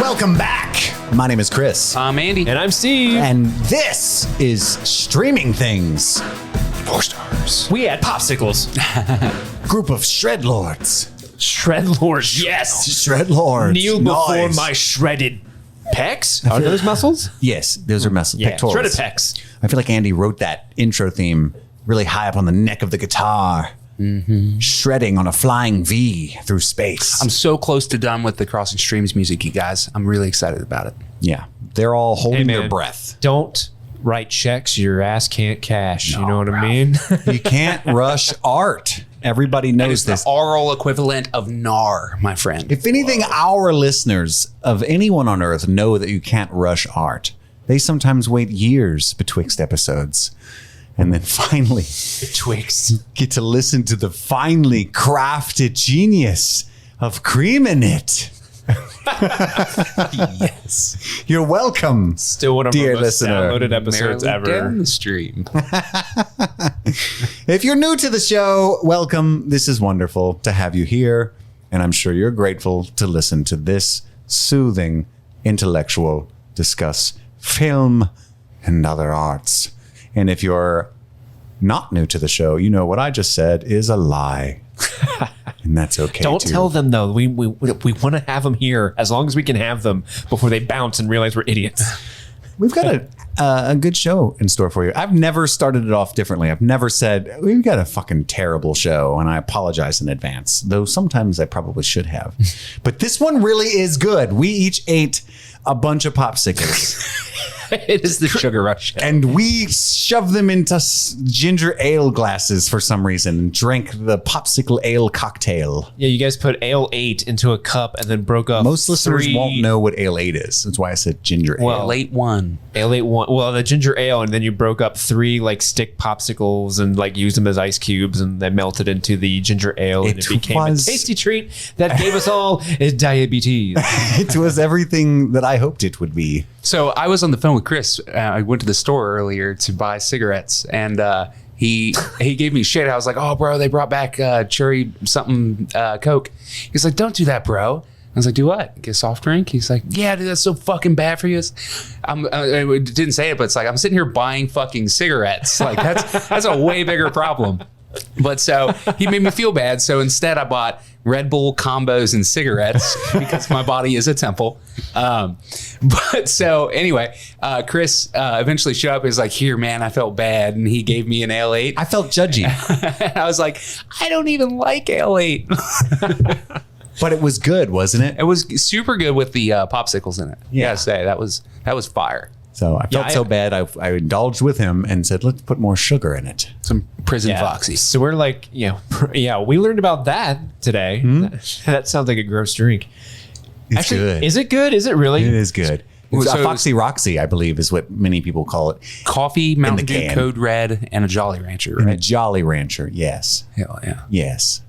Welcome back. My name is Chris. I'm Andy. And I'm Steve. And this is Streaming Things. 4 stars. We had popsicles. Group of shredlords. Shredlords, yes. Shredlords. Kneel before my shredded pecs. Are those muscles? Yes, those are muscles. Yeah, Pectorals. shredded pecs. I feel like Andy wrote that intro theme really high up on the neck of the guitar. Mm-hmm. Shredding on a flying V through space. I'm so close to done with the Crossing Streams music, you guys. I'm really excited about it. Yeah, they're all holding man, their breath. Don't write checks your ass can't cash. You know what I mean? You can't rush art. Everybody knows That is this. the oral equivalent of NAR, my friend. If anything, our listeners of anyone on earth know that you can't rush art. They sometimes wait years betwixt episodes. And then finally get to listen to the finely crafted genius of Cream in It. Yes. You're welcome. Still one of dear our most listener. downloaded episodes Merrily ever. down the stream. If you're new to the show, welcome. This is wonderful to have you here. And I'm sure you're grateful to listen to this soothing, intellectual discuss film and other arts. And if you're not new to the show, you know what I just said is a lie. And that's okay. Don't too. tell them, though. We want to have them here as long as we can have them before they bounce and realize we're idiots. We've got a good show in store for you. I've never started it off differently. I've never said, we've got a fucking terrible show, and I apologize in advance. Though sometimes I probably should have. But this one really is good. We each ate a bunch of popsicles. It is the sugar rush. And we shoved them into ginger ale glasses for some reason and drank the popsicle ale cocktail. Yeah, you guys put Ale 8 into a cup and then broke up. Most listeners 3 won't know what ale 8 is. That's why I said ginger ale. Well, Late one. Ale 8 1. Well, the ginger ale, and then you broke up 3 like stick popsicles and like used them as ice cubes, and then melted into the ginger ale, and it became a tasty treat that gave us all diabetes. It was everything that I hoped it would be. So I was on the phone with Chris. I went to the store earlier to buy cigarettes, and he gave me shit. I was like, "Oh, bro, they brought back cherry something Coke." He's like, "Don't do that, bro." I was like, "Do what? Get a soft drink?" He's like, "Yeah, dude, that's so fucking bad for you." I didn't say it, but it's like I'm sitting here buying fucking cigarettes. Like that's a way bigger problem. But so he made me feel bad. So instead, I bought Red Bull combos and cigarettes because my body is a temple. But so anyway, Chris eventually showed up. He was like, "Here, man, I felt bad," and he gave me an Ale 8. I felt judgy. And I was like, "I don't even like Ale 8." But it was good, wasn't it? It was super good with the popsicles in it. Yeah. Gotta say that was fire. So I felt so bad. I indulged with him and said, let's put more sugar in it. Some prison Yeah. foxy. So we're like, we learned about that today. That sounds like a gross drink. It's Actually, good. is it good? Is it really? It is good. It's So a Foxy Roxy, I believe, is what many people call it. Coffee, Mountain Dew, can. Code Red, and a Jolly Rancher, And a right? Jolly Rancher, yes. Hell yeah. Yes.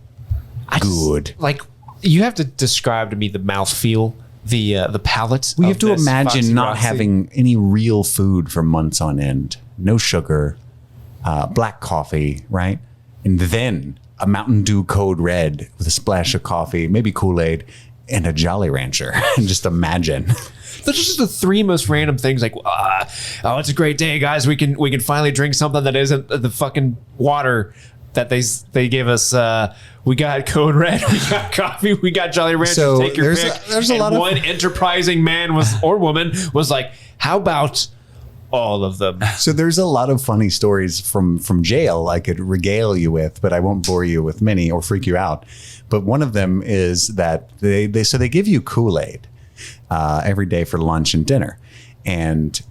I just- Good. like, you have to describe to me the mouthfeel, the palate. We of have to this imagine Foxy not Roxy. having any real food for months on end. No sugar, black coffee, right? And then a Mountain Dew Code Red with a splash of coffee, maybe Kool-Aid, and a Jolly Rancher. And just imagine. Those are just the 3 most random things. Like, oh, it's a great day, guys. We can finally drink something that isn't the fucking water that they give us. We got Code Red, we got coffee, we got Jolly Rancher. So take your pick. there's a and lot of one enterprising man or woman was like, "How about all of them?" So there's a lot of funny stories from jail I could regale you with, but I won't bore you with many or freak you out. But one of them is that they give you Kool-Aid every day for lunch and dinner, and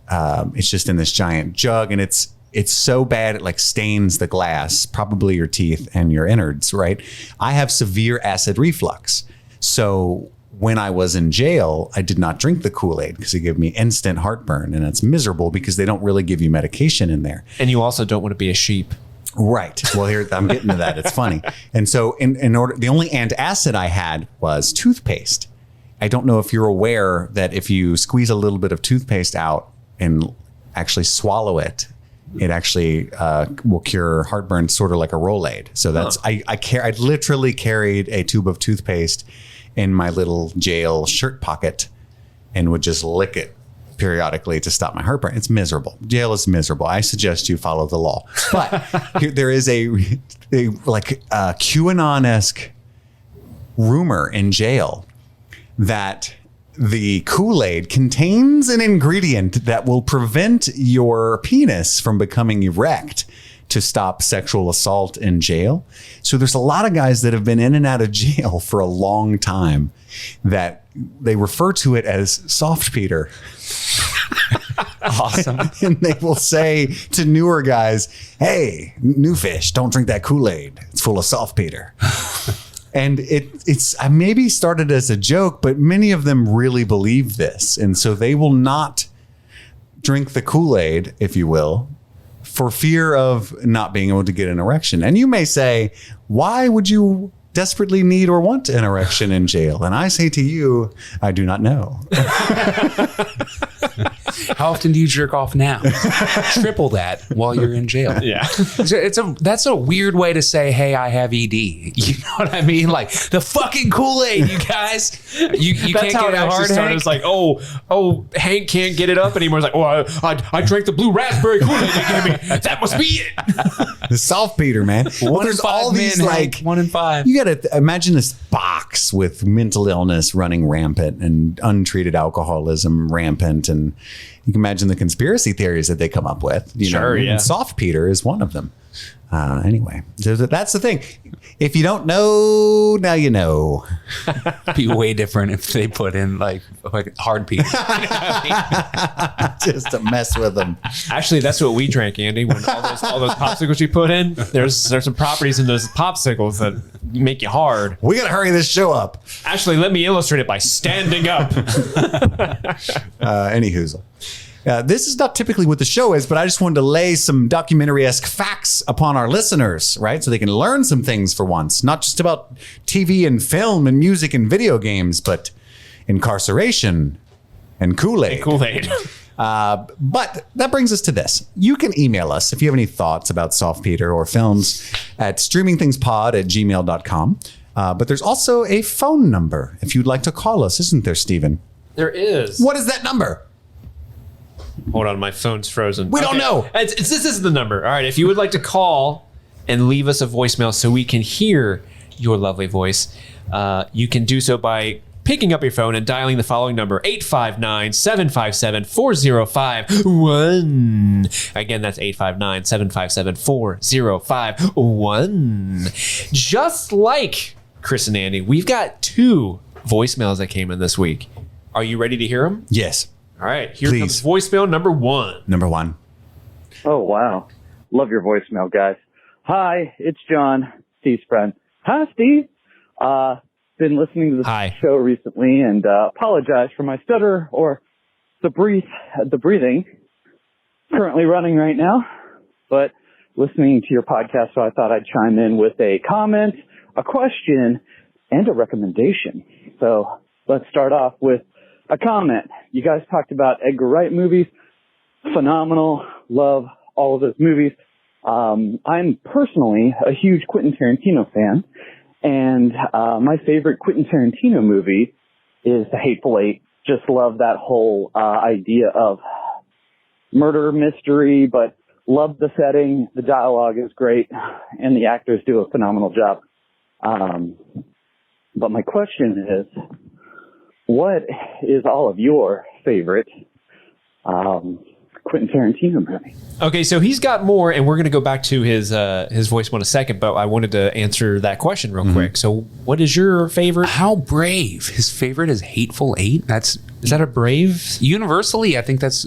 it's just in this giant jug, and it's so bad it like stains the glass, probably your teeth and your innards, right? I have severe acid reflux, so when I was in jail, I did not drink the Kool-Aid because it gave me instant heartburn, and it's miserable because they don't really give you medication in there. And you also don't want to be a sheep. Right. Well, here I'm getting to that. It's funny. And so in order, the only antacid I had was toothpaste. I don't know if you're aware that if you squeeze a little bit of toothpaste out and actually swallow it, it actually will cure heartburn, sort of like a Rolade. So that's I literally carried a tube of toothpaste in my little jail shirt pocket and would just lick it periodically to stop my heartburn. It's miserable. Jail is miserable. I suggest you follow the law. But there is a QAnon-esque rumor in jail that the Kool-Aid contains an ingredient that will prevent your penis from becoming erect to stop sexual assault in jail. So there's a lot of guys that have been in and out of jail for a long time that they refer to it as soft Peter. Awesome. And they will say to newer guys, hey, new fish, don't drink that Kool-Aid. It's full of soft Peter. And it's maybe started as a joke, but many of them really believe this. And so they will not drink the Kool-Aid, if you will, for fear of not being able to get an erection. And you may say, why would you desperately need or want an erection in jail? And I say to you, I do not know. How often do you jerk off now? Triple that while you're in jail. Yeah. That's a weird way to say, hey, I have ED. You know what I mean? Like the fucking Kool-Aid, you guys. You That's can't how get it it hard, started. Hank? It's like, oh, Hank can't get it up anymore. It's like, oh, I drank the blue raspberry Kool-Aid they gave me. That must be it. The soft Peter, man. Well, there's all these like 1 in 5. You got to imagine this box with mental illness running rampant and untreated alcoholism rampant, and you can imagine the conspiracy theories that they come up with. You know, and soft Peter is one of them. Anyway, that's the thing. If you don't know, now you know. Be way different if they put in like hard Peter. Just to mess with them. Actually, that's what we drank, Andy. When all those popsicles you put in, there's some properties in those popsicles that make you hard. We gotta hurry this show up. Actually, let me illustrate it by standing up. Any hoozle. This is not typically what the show is, but I just wanted to lay some documentary-esque facts upon our listeners, right? So they can learn some things for once, not just about TV and film and music and video games, but incarceration and Kool-Aid. But that brings us to this. You can email us if you have any thoughts about Soft Peter or films at streamingthingspod@gmail.com. But there's also a phone number if you'd like to call us, isn't there, Steven? There is. What is that number? Hold on, my phone's frozen. We don't know. This is the number. All right, if you would like to call and leave us a voicemail so we can hear your lovely voice, you can do so by picking up your phone and dialing the following number, 859-757-4051. Again, that's 859-757-4051. Just like Chris and Andy, we've got 2 voicemails that came in this week. Are you ready to hear them? Yes. All right, here comes voicemail number 1. Number 1. Oh, wow. Love your voicemail, guys. Hi, it's John, Steve's friend. Hi, Steve. Been listening to this show recently and apologize for my stutter or the breathing. Currently running right now, but listening to your podcast, so I thought I'd chime in with a comment, a question, and a recommendation. So let's start off with a comment. You guys talked about Edgar Wright movies. Phenomenal. Love all of those movies. I'm personally a huge Quentin Tarantino fan. And my favorite Quentin Tarantino movie is The Hateful Eight. Just love that whole idea of murder mystery, but love the setting. The dialogue is great, and the actors do a phenomenal job. But my question is, what is all of your favorite Quentin Tarantino movie? Okay, so he's got more, and we're going to go back to his voicemail in a second, but I wanted to answer that question real quick. So what is your favorite? How brave. His favorite is Hateful Eight. Is that a brave? Universally, I think that's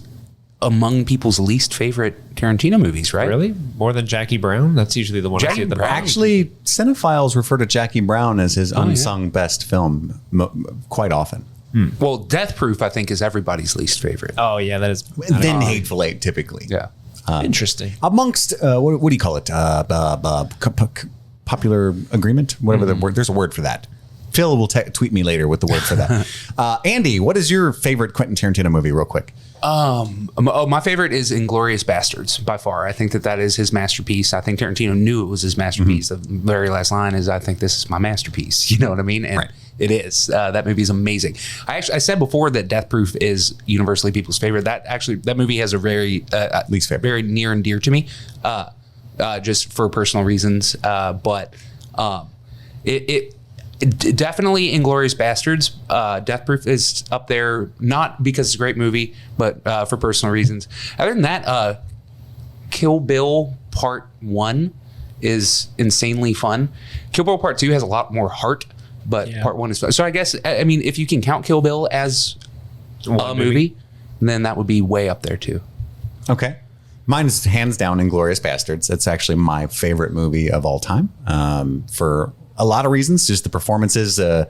among people's least favorite Tarantino movies, right? Really? More than Jackie Brown? That's usually the one I see at the back. Actually, cinephiles refer to Jackie Brown as his unsung best film quite often. Well, Death Proof, I think, is everybody's least favorite. Oh, yeah, that is. Then Hateful Eight, typically. Yeah. Interesting. Amongst, what do you call it? Popular agreement? Whatever the word. There's a word for that. Phil will tweet me later with the word for that. Andy, what is your favorite Quentin Tarantino movie, real quick? My favorite is Inglourious Bastards by far. I think that is his masterpiece. I think Tarantino knew it was his masterpiece. The very last line is, "I think this is my masterpiece." You know what I mean? And it is. That movie is amazing. I said before that Death Proof is universally people's favorite. That movie has a very least favorite, very near and dear to me, just for personal reasons. But it definitely Inglourious Bastards. Death Proof is up there, not because it's a great movie, but for personal reasons. Other than that, Kill Bill Part 1 is insanely fun. Kill Bill Part 2 has a lot more heart, but Part 1 is fun. So I guess, I mean, if you can count Kill Bill as a movie, then that would be way up there too. Okay. Mine is hands down Inglourious Bastards. It's actually my favorite movie of all time, for a lot of reasons. Just the performances, the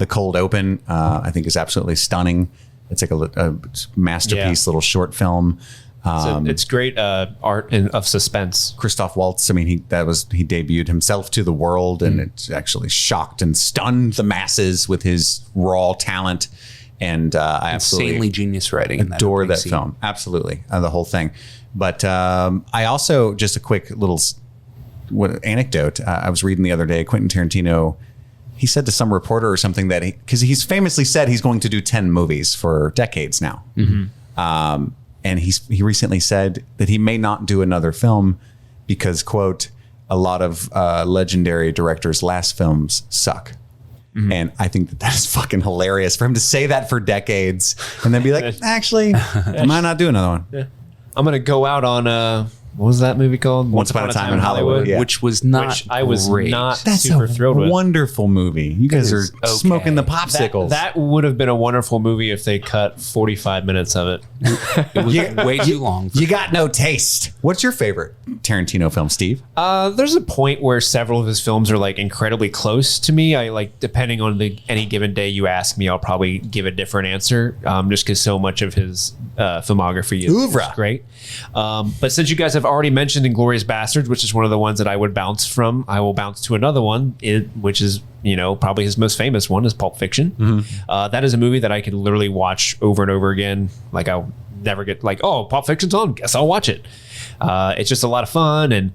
cold open, I think is absolutely stunning. It's like a masterpiece, little short film. It's great art of suspense. Christoph Waltz. I mean, he debuted himself to the world, and it actually shocked and stunned the masses with his raw talent. And I absolutely insanely genius writing. Adore that film. Absolutely, the whole thing. But I also, just a quick little anecdote. I was reading the other day, Quentin Tarantino, he said to some reporter or something that because he's famously said he's going to do 10 movies for decades now. And he recently said that he may not do another film because, quote, a lot of legendary directors' last films suck. And I think that is fucking hilarious for him to say that for decades and then be like, actually, I might not do another one. Yeah. I'm going to go out on what was that movie called? Once Upon a Time in Hollywood. Yeah. Which was not I was great. not That's super thrilled with. Wonderful movie. You guys are smoking the popsicles. That would have been a wonderful movie if they cut 45 minutes of it. It was way too long. You got no taste. What's your favorite Tarantino film, Steve? There's a point where several of his films are like incredibly close to me. I like, depending on any given day you ask me, I'll probably give a different answer. Just because so much of his filmography is great. But since you guys have already mentioned Inglourious Bastards, which is one of the ones that I would bounce from, I will bounce to another one, which is, probably his most famous one is Pulp Fiction. That is a movie that I could literally watch over and over again. Like, I'll never get like, oh, Pulp Fiction's on, guess I'll watch it. It's just a lot of fun. And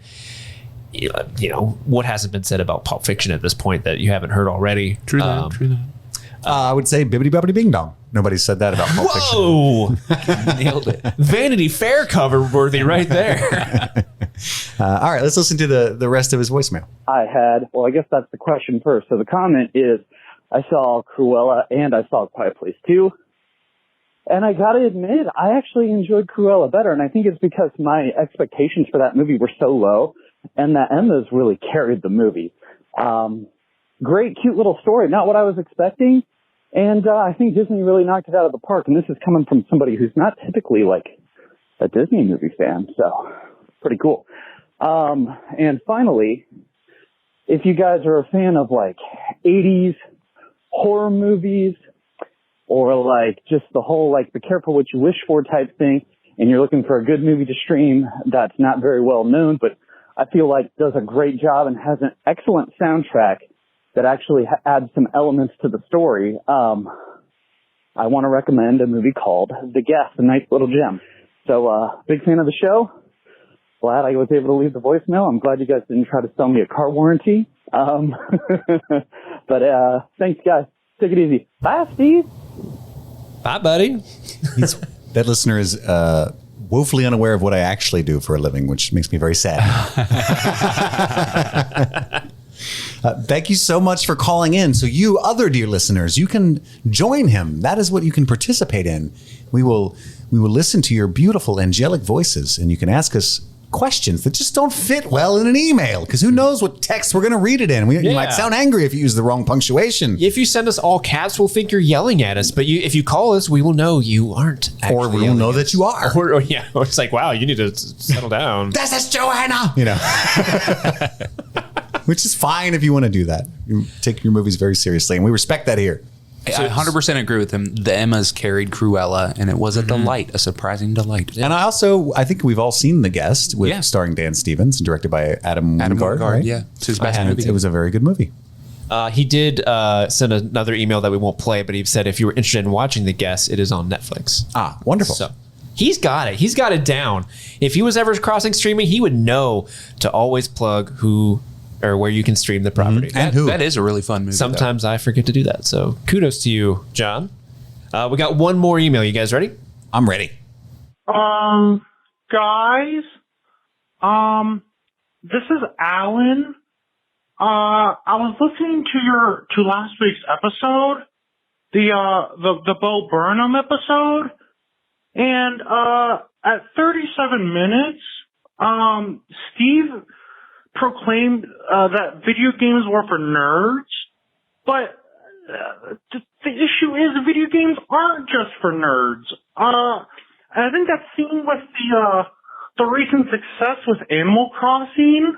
what hasn't been said about Pulp Fiction at this point that you haven't heard already? True that. I would say Bibbidi Bobbidi Bing Dong. Nobody said that about Pulp Fiction. Nailed it. Vanity Fair cover worthy right there. All right, let's listen to the rest of his voicemail. I guess that's the question first. So the comment is, I saw Cruella and I saw Quiet Place 2. And I gotta admit, I actually enjoyed Cruella better. And I think it's because my expectations for that movie were so low and that Emma's really carried the movie. Great, cute little story. Not what I was expecting. And I think Disney really knocked it out of the park. And this is coming from somebody who's not typically like a Disney movie fan. So pretty cool. And finally, if you guys are a fan of like 80s horror movies or like just the whole like be careful what you wish for type thing, and you're looking for a good movie to stream that's not very well known, but I feel like does a great job and has an excellent soundtrack that actually adds some elements to the story, I want to recommend a movie called The Guest, a nice little gem. So, big fan of the show. Glad I was able to leave the voicemail. I'm glad you guys didn't try to sell me a car warranty. But thanks, guys. Take it easy. Bye, Steve. Bye, buddy. That listener is woefully unaware of what I actually do for a living, which makes me very sad. Thank you so much for calling in. So you other dear listeners, you can join him. That is what you can participate in. We will listen to your beautiful angelic voices, and you can ask us questions that just don't fit well in an email, because who knows what text we're going to read it in. You might sound angry if you use the wrong punctuation. If you send us all caps, we'll think you're yelling at us. But if you call us, we will know you aren't. Or we will know that you are. Or it's like, wow, you need to settle down. This is Joanna. Which is fine if you want to do that. You take your movies very seriously, and we respect that here. I 100% agree with him. The Emmas carried Cruella, and it was a delight, a surprising delight. And I think we've all seen The Guest, starring Dan Stevens and directed by Adam Wingard. Right? Yeah, it's his best movie. It was a very good movie. He did send another email that we won't play, but he said if you were interested in watching The Guest, it is on Netflix. Ah, wonderful. So he's got it. He's got it down. If he was ever crossing streaming, he would know to always plug who or where you can stream the property. And that is a really fun movie. Sometimes I forget to do that. So kudos to you, John. We got one more email. You guys ready? I'm ready. Guys, this is Alan. I was listening to last week's episode, the Bo Burnham episode, and at 37 minutes, Steve proclaimed that video games were for nerds, but the issue is video games aren't just for nerds. I think that's seen with the recent success with Animal Crossing.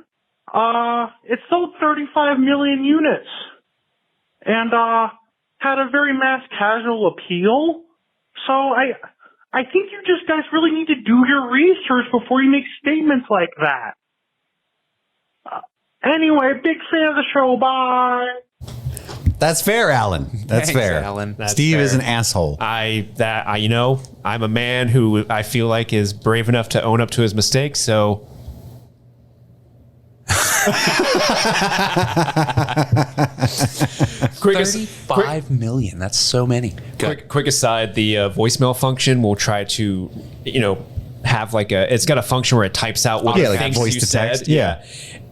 It sold 35 million units and had a very mass casual appeal. So I think you just guys really need to do your research before you make statements like that. Anyway, big fan of the show. Bye. That's fair, Alan. That's Thanks, fair. Alan. That's Steve fair. is an asshole. I'm a man who I feel like is brave enough to own up to his mistakes. So 35 million. That's so many. quick aside, the voicemail function will try to, have it's got a function where it types out what like things voice you to text. said. Yeah.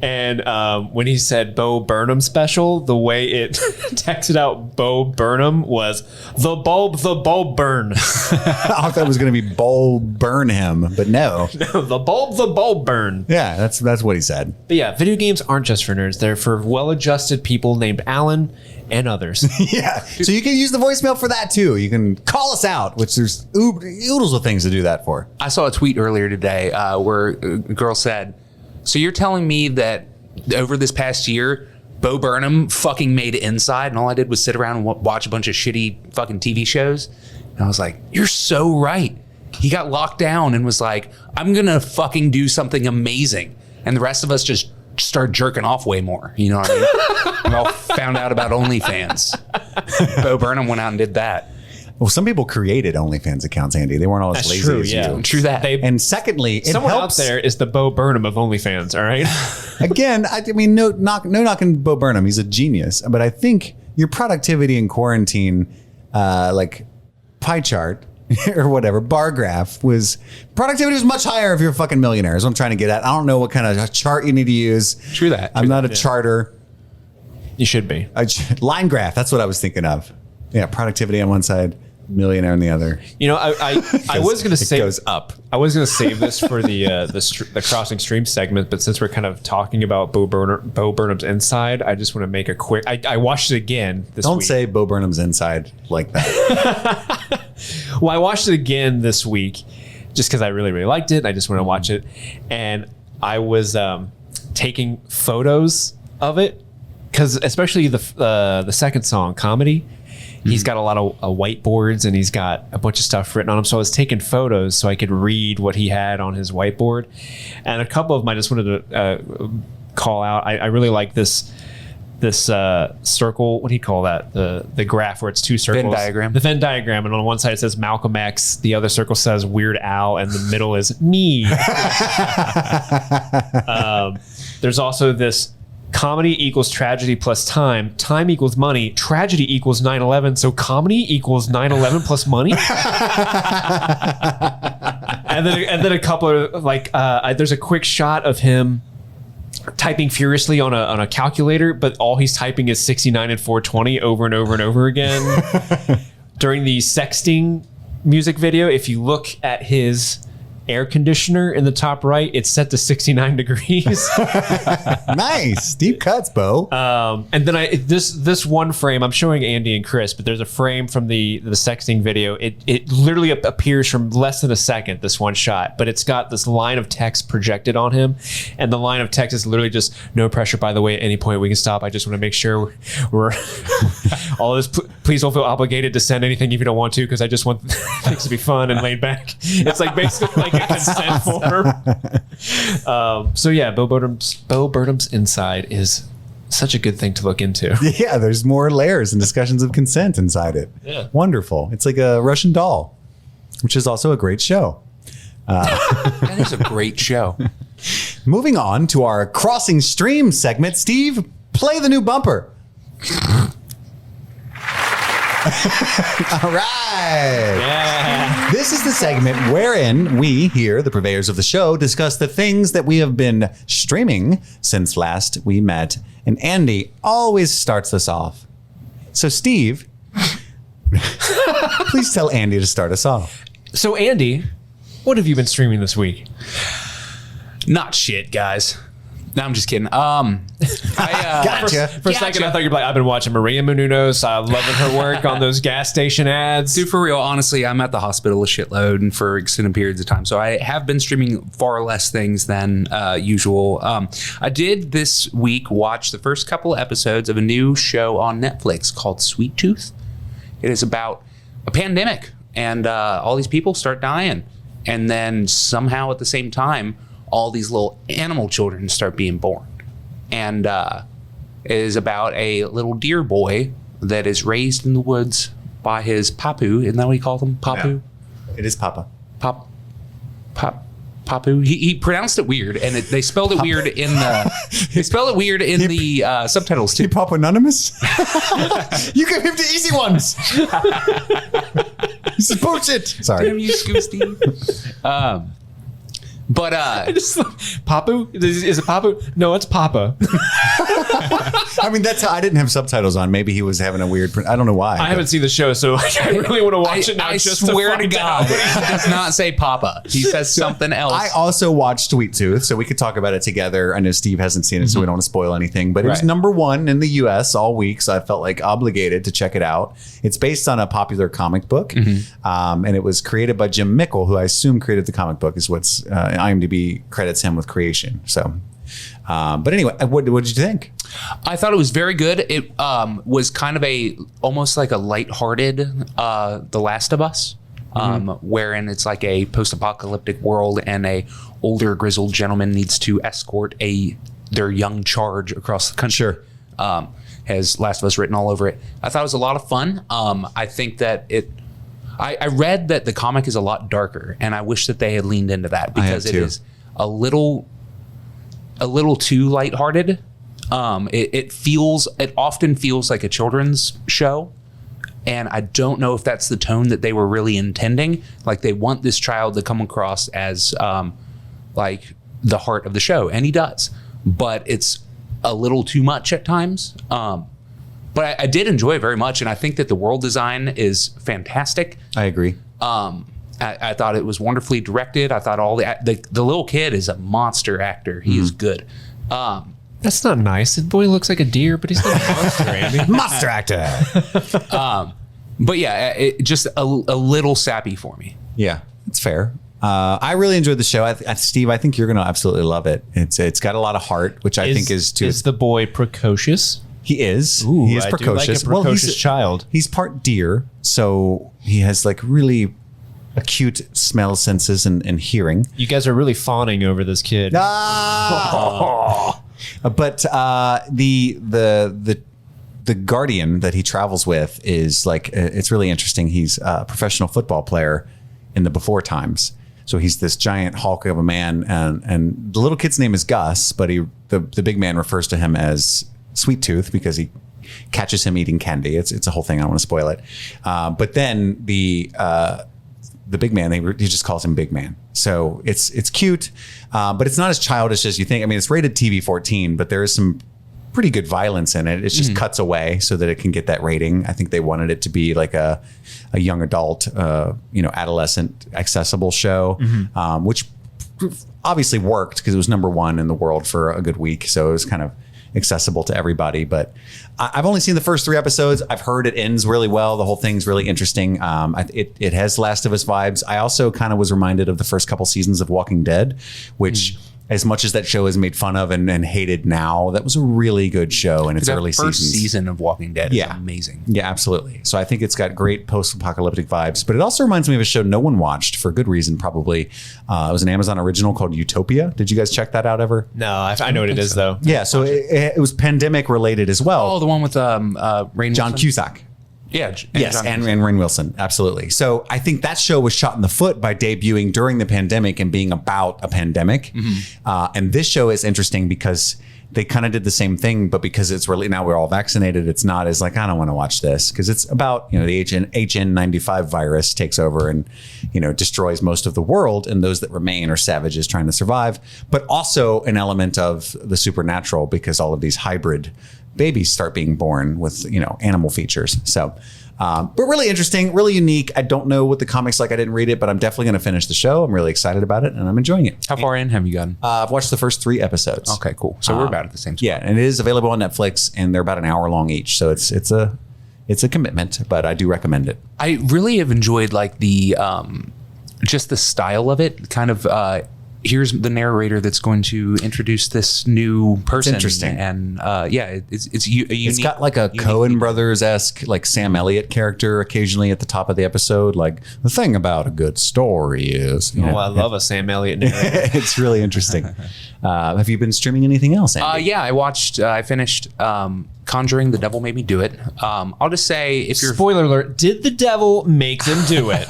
And when he said Bo Burnham special, the way it texted out Bo Burnham was the bulb burn. I thought it was going to be bulb burn him, but no. the bulb burn. Yeah, that's what he said. But yeah, video games aren't just for nerds. They're for well-adjusted people named Alan and others. Yeah. So you can use the voicemail for that too. You can call us out, which there's oodles of things to do that for. I saw a tweet earlier today where a girl said, so you're telling me that over this past year, Bo Burnham fucking made Inside and all I did was sit around and watch a bunch of shitty fucking TV shows? And I was like, you're so right. He got locked down and was like, I'm going to fucking do something amazing. And the rest of us just start jerking off way more. You know what I mean? We all found out about OnlyFans. Bo Burnham went out and did that. Well, some people created OnlyFans accounts, Andy. They weren't all as lazy as you. True that. And secondly, it Someone helps. out there is the Bo Burnham of OnlyFans, all right? Again, I mean, no knocking Bo Burnham. He's a genius. But I think your productivity in quarantine, like pie chart or whatever, bar graph productivity was much higher if you're a fucking millionaire is what I'm trying to get at. I don't know what kind of chart you need to use. True that. I'm not a charter. You should be. Line graph. That's what I was thinking of. Yeah. Productivity on one side, millionaire on the other. I was going to say it goes up. I was going to save this for the crossing stream segment, but since we're kind of talking about Bo Burnham's Inside, I just want to make a quick. I watched it again this week. Don't say Bo Burnham's Inside like that. Well, I watched it again this week just because I really, really liked it. I just want to watch it, and I was taking photos of it because, especially the second song, Comedy. He's got a lot of whiteboards and he's got a bunch of stuff written on him. So I was taking photos so I could read what he had on his whiteboard. And a couple of them I just wanted to call out. I really like this circle. What do you call that? The graph where it's two circles. Venn diagram. The Venn diagram. And on one side it says Malcolm X. The other circle says Weird Al. And the middle is me. There's also this comedy equals tragedy plus time. Time equals money. Tragedy equals 9/11. So comedy equals 9/11 plus money. and then a couple of there's a quick shot of him typing furiously on a calculator, but all he's typing is 69 and 420 over and over and over again. During the sexting music video, if you look at his air conditioner in the top right, it's set to 69 degrees. Nice. Deep cuts, Bo. And then this one frame, I'm showing Andy and Chris, but there's a frame from the sexting video. It literally appears from less than a second, this one shot, but it's got this line of text projected on him. And the line of text is literally just, no pressure, by the way, at any point we can stop. I just want to make sure we're all this. Please don't feel obligated to send anything if you don't want to, because I just want things to be fun and laid back. It's like basically like a consent form. So yeah, Bo Burnham's Inside is Such a good thing to look into. Yeah, there's more layers and discussions of consent inside it. Yeah. Wonderful. It's like a Russian doll, which is also a great show. That is a great show. Moving on to our Crossing Stream segment. Steve, play the new bumper. All right. Yeah. This is the segment wherein we here, the purveyors of the show, discuss the things that we have been streaming since last we met. And Andy always starts us off. So, Steve, please tell Andy to start us off. So, Andy, what have you been streaming this week? Not shit, guys. No, I'm just kidding. Gotcha. For a second, I thought you'd be like, I've been watching Maria Menounos. I'm loving her work on those gas station ads. Dude, for real, honestly, I'm at the hospital a shitload and for extended periods of time. So I have been streaming far less things than usual. I did this week watch the first couple of episodes of a new show on Netflix called Sweet Tooth. It is about a pandemic and all these people start dying. And then somehow at the same time, all these little animal children start being born. And it is about a little deer boy that is raised in the woods by his papu. Isn't that what he called him? Papu? Yeah. It is Papa. Papu. He pronounced it weird, and they spelled it weird in the. They spelled it weird in the subtitles too. He Papa Anonymous? You give him the easy ones. This is bullshit. Sorry. Damn you, Scoop Steve. But Papu? Is it Papu? No, it's Papa. I mean, that's I didn't have subtitles on. Maybe he was having a weird. I don't know why. I haven't seen the show, so I really want to watch it now. I just swear to find God, out. he does not say Papa. He says something else. I also watched Sweet Tooth, so we could talk about it together. I know Steve hasn't seen it, so we don't want to spoil anything. But it was Right. number one in the U.S. all week, so I felt like obligated to check it out. It's based on a popular comic book, and it was created by Jim Mickle, who I assume created the comic book. Is what's IMDb credits him with creation. So, but anyway, what did you think? I thought it was very good. It was kind of almost like a lighthearted The Last of Us, wherein it's like a post-apocalyptic world and a older grizzled gentleman needs to escort their young charge across the country. Sure. Has Last of Us written all over it. I thought it was a lot of fun. I think that I read that the comic is a lot darker, and I wish that they had leaned into that because it is a little too lighthearted. It often feels like a children's show, and I don't know if that's the tone that they were really intending. Like they want this child to come across as like the heart of the show, and he does, but it's a little too much at times. But I did enjoy it very much, and I think that the world design is fantastic. I agree. I thought it was wonderfully directed. I thought all the little kid is a monster actor. He is good. That's not nice. The boy looks like a deer, but he's not a monster, Andy. Monster actor. But yeah, it just a little sappy for me. Yeah, it's fair. I really enjoyed the show. Steve, I think you're going to absolutely love it. It's got a lot of heart, which I think is too. Is the boy precocious? He is. Ooh, he is I do precocious. like a precocious child. He's part deer, so he has like really acute smell senses and hearing. You guys are really fawning over this kid. Ah! But the guardian that he travels with is like, it's really interesting. He's a professional football player in the before times. So he's this giant hulk of a man, and the little kid's name is Gus, but the big man refers to him as Sweet Tooth because he catches him eating candy. It's a whole thing. I don't want to spoil it. But then the big man, he just calls him Big Man. So it's cute, but it's not as childish as you think. I mean, it's rated TV 14, but there is some pretty good violence in it. It just cuts away so that it can get that rating. I think they wanted it to be like a young adult, adolescent accessible show, which obviously worked because it was number one in the world for a good week. So it was kind of accessible to everybody. But I've only seen the first 3 episodes. I've heard it ends really well. The whole thing's really interesting. It has Last of Us vibes. I also kind of was reminded of the first couple seasons of Walking Dead, which as much as that show is made fun of and hated now, that was a really good show in its early first seasons. Season of Walking Dead is amazing. Yeah, absolutely. So I think it's got great post-apocalyptic vibes, but it also reminds me of a show no one watched for good reason, probably. It was an Amazon original called Utopia. Did you guys check that out ever? No, I know what it is though. Yeah, so it was pandemic related as well. Oh, the one with Rainn John Wilson? Cusack. Yeah. Yes, and Rainn Wilson. Absolutely. So I think that show was shot in the foot by debuting during the pandemic and being about a pandemic. And this show is interesting because they kind of did the same thing, but because it's really now we're all vaccinated, it's not as like, I don't want to watch this, because it's about, the HN95 virus takes over and, destroys most of the world, and those that remain are savages trying to survive, but also an element of the supernatural because all of these hybrid babies start being born with, animal features. So, but really interesting, really unique. I don't know what the comic's like. I didn't read it, but I'm definitely going to finish the show. I'm really excited about it and I'm enjoying it. How far in have you gotten? I've watched the first 3 episodes. Okay, cool. So we're about at the same spot. Yeah, and it is available on Netflix, and they're about an hour long each. So it's a commitment, but I do recommend it. I really have enjoyed like the just the style of it. Kind of here's the narrator that's going to introduce this new person. It's interesting, and it's unique. It's got like a Coen Brothers-esque, like Sam Elliott character occasionally at the top of the episode. Like, the thing about a good story is, I love a Sam Elliott narrator. It's really interesting. Have you been streaming anything else, Andy? I finished Conjuring, The Devil Made Me Do It. I'll just say, if you're... Spoiler alert, did the devil make them do it?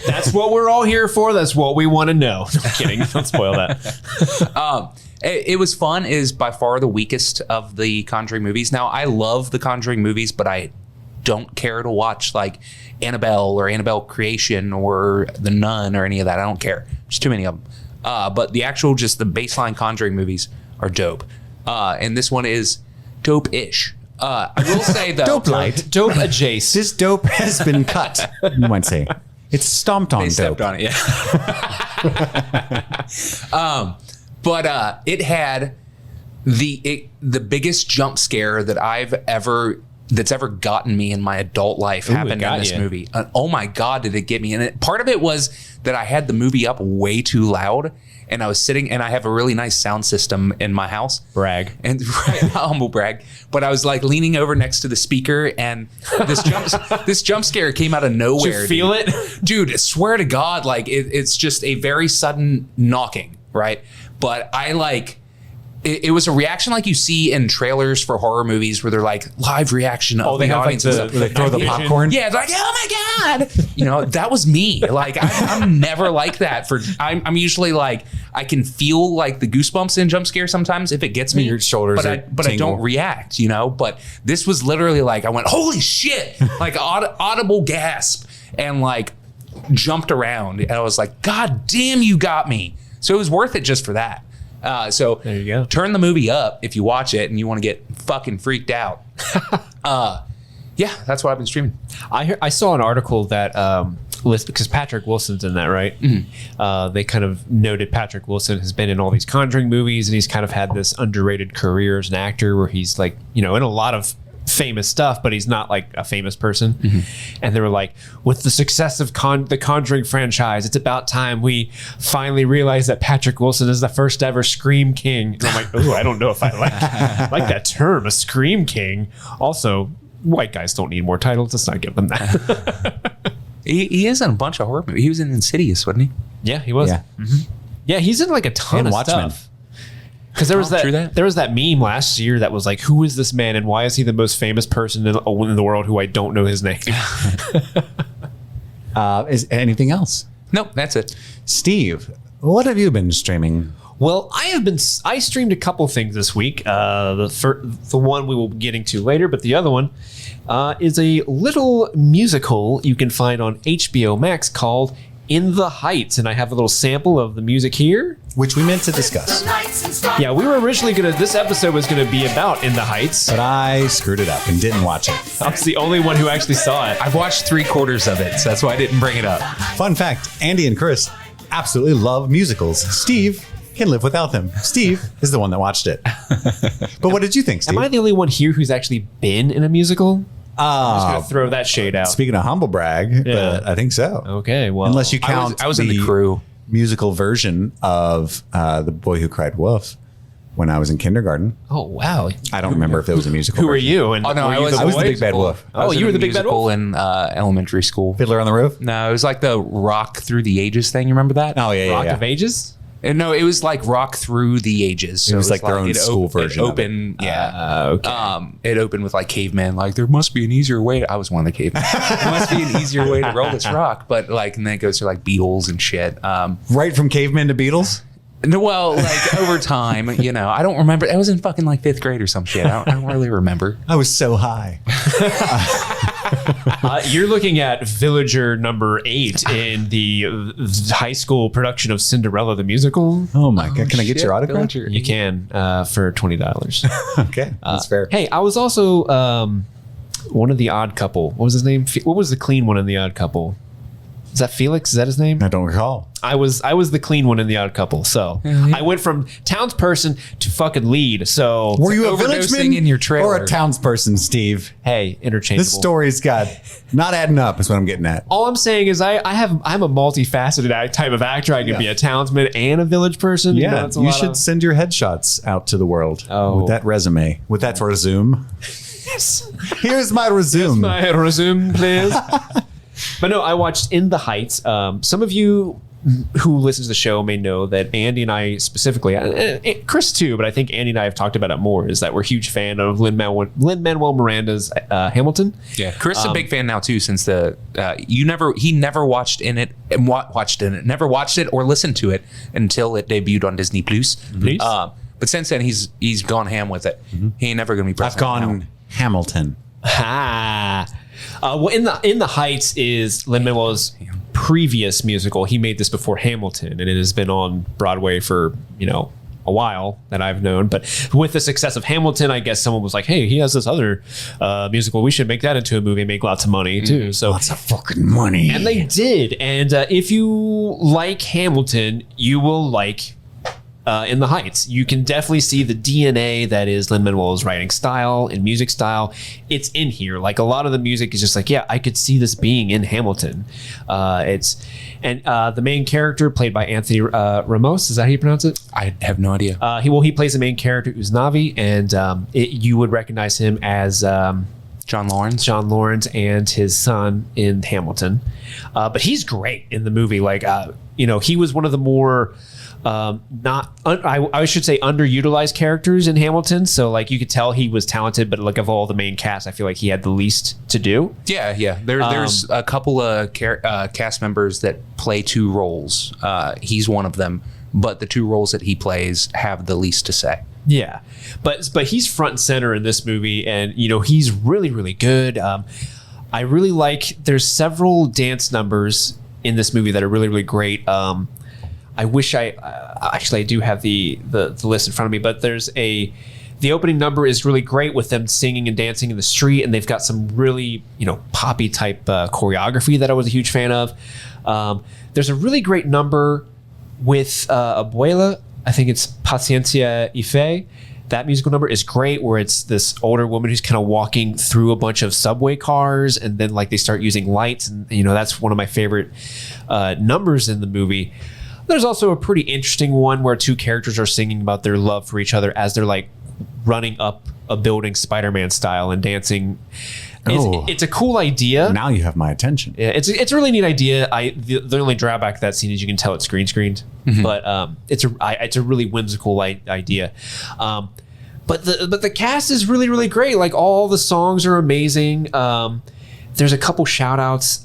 That's what we're all here for. That's what we want to know. No, I'm kidding. Don't spoil that. It was fun. It is by far the weakest of the Conjuring movies. Now, I love the Conjuring movies, but I don't care to watch like Annabelle or Annabelle Creation or The Nun or any of that. I don't care. There's too many of them. But the actual, just the baseline Conjuring movies are dope. And this one is dope-ish. I will say though, dope light, dope adjacent. This dope has been cut. You might say it's stomped on. They dope. stepped on it, yeah. But it had the biggest jump scare that that's ever gotten me in my adult life happened in this movie. Oh my God, did it get me? And part of it was that I had the movie up way too loud. And I was sitting, and I have a really nice sound system in my house. Brag. And humble brag. But I was like leaning over next to the speaker, and this jump scare came out of nowhere. Did you feel it? Dude, I swear to God, like it's just a very sudden knocking, right? But I like... It was a reaction like you see in trailers for horror movies where they're like live reaction of the audience. Like they throw the popcorn. Yeah, it's like, oh my God. That was me. Like I'm never like that. I'm usually like, I can feel like the goosebumps in jump scare sometimes if it gets me. Your shoulders but I don't react, But this was literally like, I went, holy shit, like audible gasp, and like jumped around. And I was like, God damn, you got me. So it was worth it just for that. So there you go. Turn the movie up if you watch it and you want to get fucking freaked out. Yeah, that's what I've been streaming. I saw an article that because Patrick Wilson's in that, right? Mm-hmm. They kind of noted Patrick Wilson has been in all these Conjuring movies, and he's kind of had this underrated career as an actor where he's like, in a lot of famous stuff, but he's not like a famous person. Mm-hmm. And they were like, with the success of the Conjuring franchise, it's about time we finally realize that Patrick Wilson is the first ever Scream King. And I'm like, oh, I don't know if I like that term, a Scream King. Also, white guys don't need more titles. Let's not give them that. He is in a bunch of horror movies. He was in Insidious, wasn't he? Yeah, he was. Yeah, yeah, he's in like a ton of Watchmen stuff. Because there was that meme last year that was like, who is this man and why is he the most famous person in the world who I don't know his name? Is anything else? Nope, that's it. Steve, what have you been streaming? Well, I streamed a couple things this week. The one we will be getting to later, but the other one is a little musical you can find on HBOMax called In the Heights, and I have a little sample of the music here, which we meant to discuss. Yeah, we were originally this episode was gonna be about In the Heights, but I screwed it up and didn't watch it. I was the only one who actually saw it. I've watched 3/4 of it, so that's why I didn't bring it up. Fun fact: Andy and Chris absolutely love musicals. Steve can live without them. Steve is the one that watched it. But what did you think, Steve? Am I the only one here who's actually been in a musical? I'm just gonna throw that shade out. Speaking of humble brag, but I think so. Okay, well, unless you count, I was in the crew. musical version of The Boy Who Cried Wolf when I was in kindergarten. Oh, wow. I don't remember if it was a musical. Who were version. you? And Oh no, were I you was the Big Bad Wolf. Oh, you were the Big Bad Wolf? in elementary school. Fiddler on the Roof? No, it was like the Rock Through the Ages thing. You remember that? Oh, yeah, Rock yeah. of Ages? And no, it was like Rock Through the Ages. So It was like their own it school version of it. Open, yeah. Okay. It opened with like cavemen. Like there must be an easier way. I was one of the cavemen. There must be an easier way to roll this rock. But like, and then it goes to like Beatles and shit. Right from cavemen to Beatles? No, well, like over time, I don't remember. I was in fucking like 5th grade or some shit. I don't really remember. I was so high. You're looking at Villager number 8 in the high school production of Cinderella the Musical. Oh my God. Can I get Shit, your autograph? Villager. You can for $20. Okay. That's fair. Hey, I was also one of the Odd Couple. What was his name? What was the clean one in the Odd Couple? Is that Felix? Is that his name? I don't recall. I was the clean one in the Odd Couple. So I went from townsperson to fucking lead. So Were you a overdosing villageman in your trailer. or a townsperson, Steve? hey, interchangeable. This story's got not adding up is what I'm getting at. All I'm saying is I'm a multifaceted type of actor. I can be a townsman and a village person. Yeah, it's a you lot should of- send your headshots out to the world Oh. with that resume, with that resume. Here's my resume. My resume, please. But no, I watched In the Heights. Some of you who listen to the show may know that Andy and I specifically, Chris too, but I think Andy and I have talked about it more, is that we're a huge fan of Lin-Manuel Miranda's Hamilton. Yeah, Chris is a big fan now too. Since he never watched in it and watched in it, never watched it or listened to it until it debuted on Disney Plus. But since then, he's gone ham with it. He ain't never gonna be. I've gone Hamilton. Well, In the Heights is Lin-Manuel's previous musical. He made this before Hamilton, and it has been on Broadway for a while that I've known. But with the success of Hamilton, I guess someone was like, "Hey, he has this other musical. We should make that into a movie and make lots of money too." So Lots of fucking money. and they did. And if you like Hamilton, you will like In the Heights. You can definitely see the DNA that is Lin-Manuel's writing style and music style. It's in here. Like a lot of the music is just like, yeah, I could see this being in Hamilton. The main character played by Anthony Ramos. Is that how you pronounce it? I have no idea. He plays the main character, Uznavi, and you would recognize him as John Lawrence and his son in Hamilton. But he's great in the movie. Like, he was one of the more I should say underutilized characters in Hamilton. So like you could tell he was talented, but like of all the main cast, I feel like he had the least to do. Yeah. There's a couple of cast members that play 2 roles. He's one of them, but the 2 roles that he plays have the least to say. Yeah, but he's front and center in this movie, and he's really, really good. I really like. There's several dance numbers in this movie that are really, really great. I wish I do have the list in front of me, but the opening number is really great with them singing and dancing in the street, and they've got some really poppy type choreography that I was a huge fan of. There's a really great number with Abuela. I think it's Paciencia y Fe. That musical number is great, where it's this older woman who's kind of walking through a bunch of subway cars, and then like they start using lights, and that's one of my favorite numbers in the movie. There's also a pretty interesting one where 2 characters are singing about their love for each other as they're like running up a building Spider-Man style and dancing. It's a cool idea. Now you have my attention. Yeah, it's a really neat idea. The only drawback to that scene is you can tell it's green screened, but it's a really whimsical idea. But the cast is really, really great. Like all the songs are amazing. There's a couple shout outs.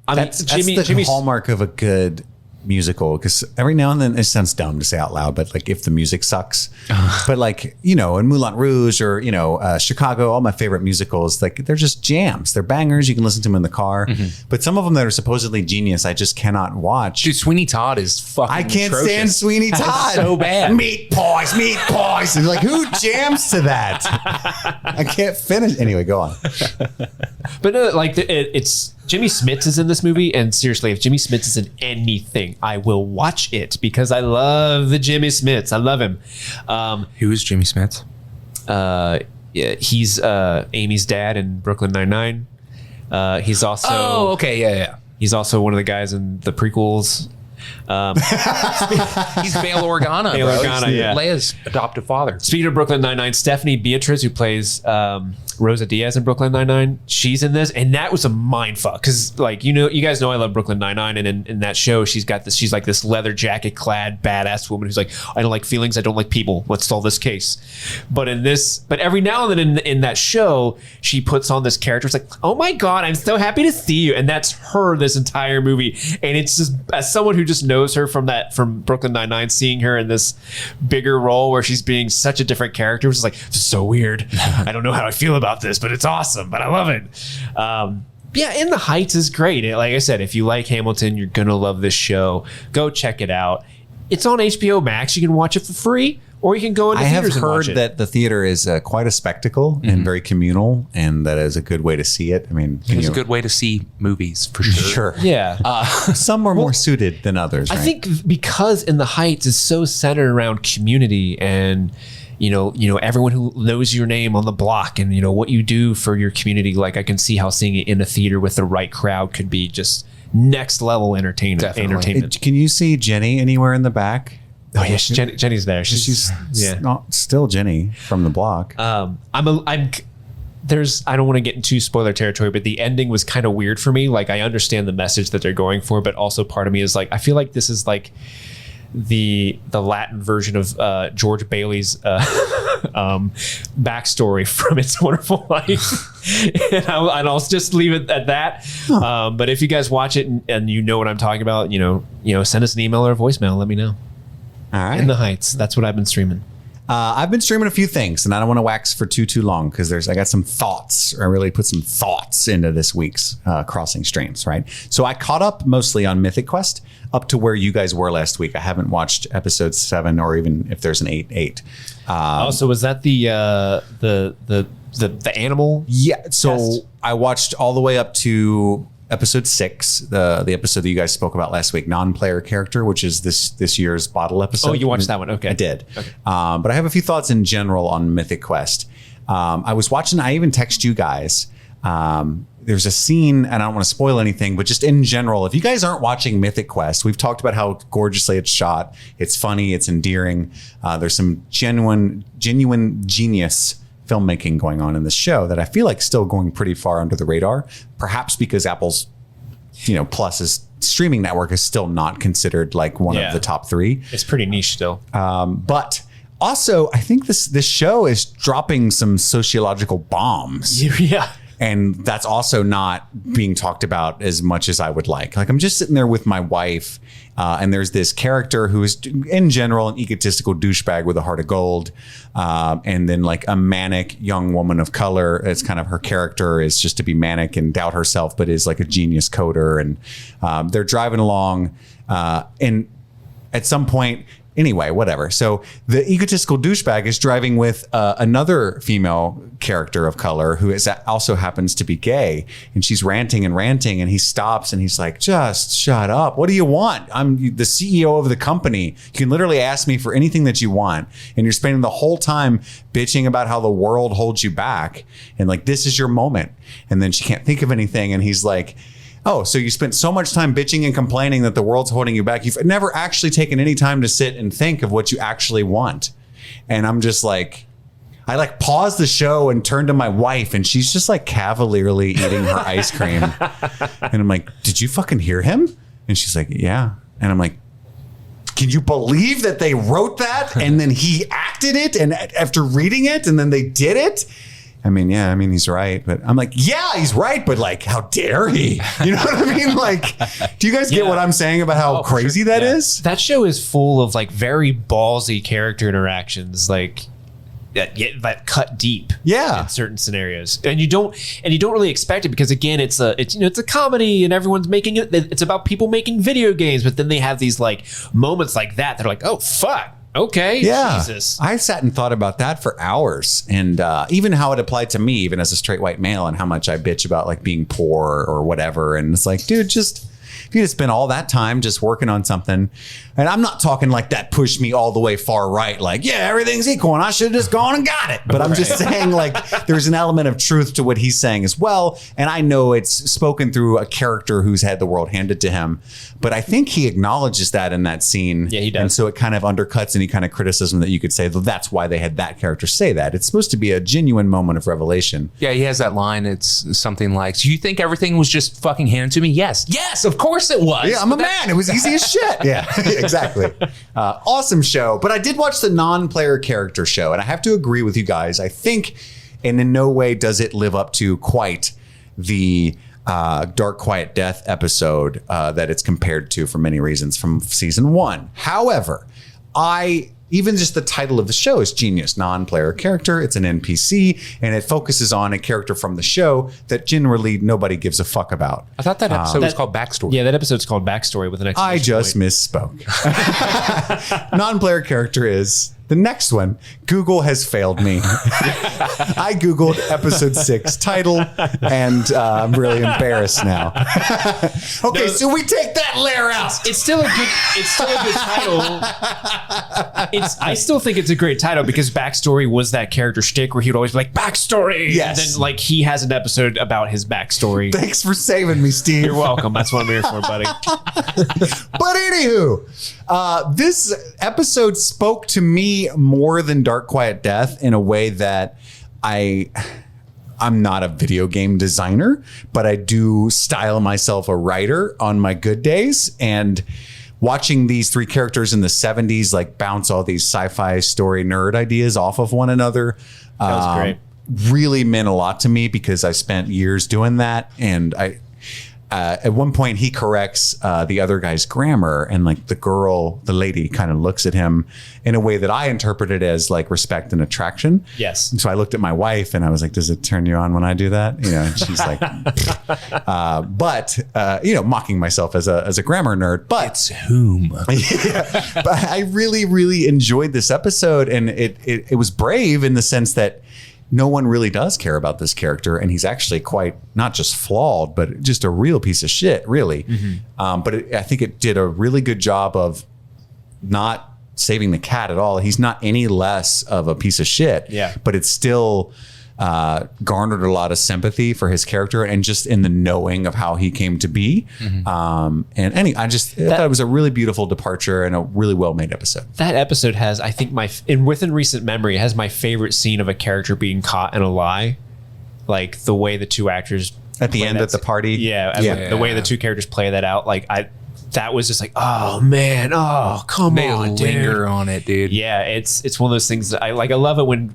That's the hallmark of a good musical, because every now and then, it sounds dumb to say out loud, but like if the music sucks, but like in Moulin Rouge or Chicago, all my favorite musicals, like they're just jams, they're bangers, you can listen to them in the car. But some of them that are supposedly genius, I just cannot watch. Dude, Sweeney Todd is fucking I can't atrocious. stand Sweeney Todd. So bad. Meat pies. And like, who jams to that? I can't finish. Anyway, go on. But no, like it's Jimmy Smits is in this movie, and seriously, if Jimmy Smits is in anything, I will watch it because I love the Jimmy Smits. I love him. Who is Jimmy Smits? Yeah, he's Amy's dad in Brooklyn Nine-Nine. He's also Oh, okay, yeah. He's also one of the guys in the prequels. He's Bail Organa. Bail Organa, yeah. Leia's adoptive father. Speaking of Brooklyn Nine-Nine, Stephanie Beatriz, who plays Rosa Diaz in Brooklyn Nine-Nine, she's in this, and that was a mindfuck because, like, you guys know I love Brooklyn Nine-Nine, and in that show, she's like this leather jacket clad badass woman who's like, I don't like feelings, I don't like people. Let's solve this case. But every now and then in that show, she puts on this character. It's like, oh my god, I'm so happy to see you, and that's her this entire movie. And it's just, as someone who just knows her from Brooklyn Nine-Nine, seeing her in this bigger role where she's being such a different character, was like, this is so weird. I don't know how I feel about this, but it's awesome. But I love it. Yeah, In the Heights is great. Like I said, if you like Hamilton, you're gonna love this show. Go check it out. It's on HBOMax. You can watch it for free, or you can go into theaters and watch it. I have heard that the theater is quite a spectacle and very communal, and that is a good way to see it. I mean, it's a good way to see movies for sure. Sure. Yeah. Some are more suited than others. I right? think because In the Heights is so centered around community and you know everyone who knows your name on the block and what you do for your community. Like, I can see how seeing it in a theater with the right crowd could be just next level entertainment. Can you see Jenny anywhere in the back? Oh yes, Jenny's there. She's not still Jenny from the block. I don't want to get into spoiler territory, but the ending was kind of weird for me. Like, I understand the message that they're going for, but also part of me is like, I feel like this is like the Latin version of George Bailey's backstory from It's a Wonderful Life. and I'll just leave it at that. But if you guys watch it and you know what I'm talking about, send us an email or a voicemail. Let me know. All right. In the Heights. That's what I've been streaming. I've been streaming a few things, and I don't want to wax for too long because I got some thoughts. I really put some thoughts into this week's crossing streams, right? So I caught up mostly on Mythic Quest up to where you guys were last week. I haven't watched episode 7 or even if there's an 8. So was that the animal? Yeah. So test? I watched all the way up to episode 6, the episode that you guys spoke about last week, non-player character, which is this year's bottle episode. Oh, you watched that one? Okay, I did. Okay. But I have a few thoughts in general on Mythic Quest. I was watching. I even text you guys. There's a scene, and I don't want to spoil anything, but just in general, if you guys aren't watching Mythic Quest, we've talked about how gorgeously it's shot. It's funny. It's endearing. There's some genuine genius filmmaking going on in this show that I feel like still going pretty far under the radar, perhaps because Apple's Plus's streaming network is still not considered like one of the top 3. It's pretty niche still. But also I think this show is dropping some sociological bombs. Yeah. And that's also not being talked about as much as I would like. Like, I'm just sitting there with my wife, and there's this character who is, in general, an egotistical douchebag with a heart of gold, and then like a manic young woman of color. It's kind of her character is just to be manic and doubt herself, but is like a genius coder. And they're driving along, and at some point, anyway, whatever. So the egotistical douchebag is driving with another female character of color who also happens to be gay. And she's ranting, and he stops and he's like, just shut up. What do you want? I'm the CEO of the company. You can literally ask me for anything that you want. And you're spending the whole time bitching about how the world holds you back. And like, this is your moment. And then she can't think of anything. And he's like, oh, so you spent so much time bitching and complaining that the world's holding you back. You've never actually taken any time to sit and think of what you actually want. And I'm just like, I like paused the show and turned to my wife, and she's just like cavalierly eating her ice cream. And I'm like, did you fucking hear him? And she's like, yeah. And I'm like, can you believe that they wrote that and then he acted it, and after reading it and then they did it? I mean, he's right. But I'm like, yeah, he's right. But like, how dare he? You know what I mean? Like, do you guys get what I'm saying about how crazy that is? That show is full of like very ballsy character interactions, like that cut deep. Yeah. In certain scenarios. And you don't really expect it because, again, it's a comedy and everyone's making it. It's about people making video games. But then they have these like moments like that. They're like, oh, fuck. Okay. Yeah. Jesus. I sat and thought about that for hours, and even how it applied to me, even as a straight white male, and how much I bitch about like being poor or whatever. And it's like, dude, just if you had spent all that time just working on something, and I'm not talking like that pushed me all the way far right, like, yeah, everything's equal and I should have just gone and got it. But I'm just saying, like, there's an element of truth to what he's saying as well. And I know it's spoken through a character who's had the world handed to him. But I think he acknowledges that in that scene. Yeah, he does. And so it kind of undercuts any kind of criticism that you could say, well, that's why they had that character say that. It's supposed to be a genuine moment of revelation. Yeah, he has that line. It's something like, "Do you think everything was just fucking handed to me?" Yes. Yes, of course it was. Yeah, I'm a man. It was easy as shit. Yeah, exactly. Awesome show. But I did watch the non-player character show, and I have to agree with you guys. I think, and in no way does it live up to quite the Dark Quiet Death episode that it's compared to for many reasons from season 1. However, even just the title of the show is genius. Non-player character. It's an NPC, and it focuses on a character from the show that generally nobody gives a fuck about. I thought that episode was called Backstory. Yeah, that episode's called Backstory with an exclamation I just point. misspoke. Non-player character is the next one. Google has failed me. I Googled episode 6 title, and I'm really embarrassed now. Okay, so we take that layer out. It's still a good title. I still think it's a great title because Backstory was that character shtick where he'd always be like, backstory. Yes. And then like he has an episode about his backstory. Thanks for saving me, Steve. You're welcome. That's what I'm here for, buddy. But anywho, this episode spoke to me more than Dark Quiet Death in a way that I'm not a video game designer, but I do style myself a writer on my good days. And watching these 3 characters in the 70s like bounce all these sci-fi story nerd ideas off of one another That was great. really meant a lot to me because I spent years doing that. And at one point he corrects the other guy's grammar, and like the lady kind of looks at him in a way that I interpreted as like respect and attraction. Yes. And so I looked at my wife and I was like, does it turn you on when I do that? You know, and she's like, mocking myself as a grammar nerd, but It's whom. yeah, but I really, really enjoyed this episode, and it was brave in the sense that no one really does care about this character, and he's actually quite not just flawed, but just a real piece of shit, really. But I think it did a really good job of not saving the cat at all. He's not any less of a piece of shit. Yeah. But it's still garnered a lot of sympathy for his character, and just in the knowing of how he came to be. I thought it was a really beautiful departure and a really well made episode. That episode has, I think, within recent memory, has my favorite scene of a character being caught in a lie. Like the way the two actors At the end at the party. Yeah. The way the two characters play that out. That was just like, oh man, oh come They on, linger dude. on it, dude. Yeah, it's one of those things that I like. I love it when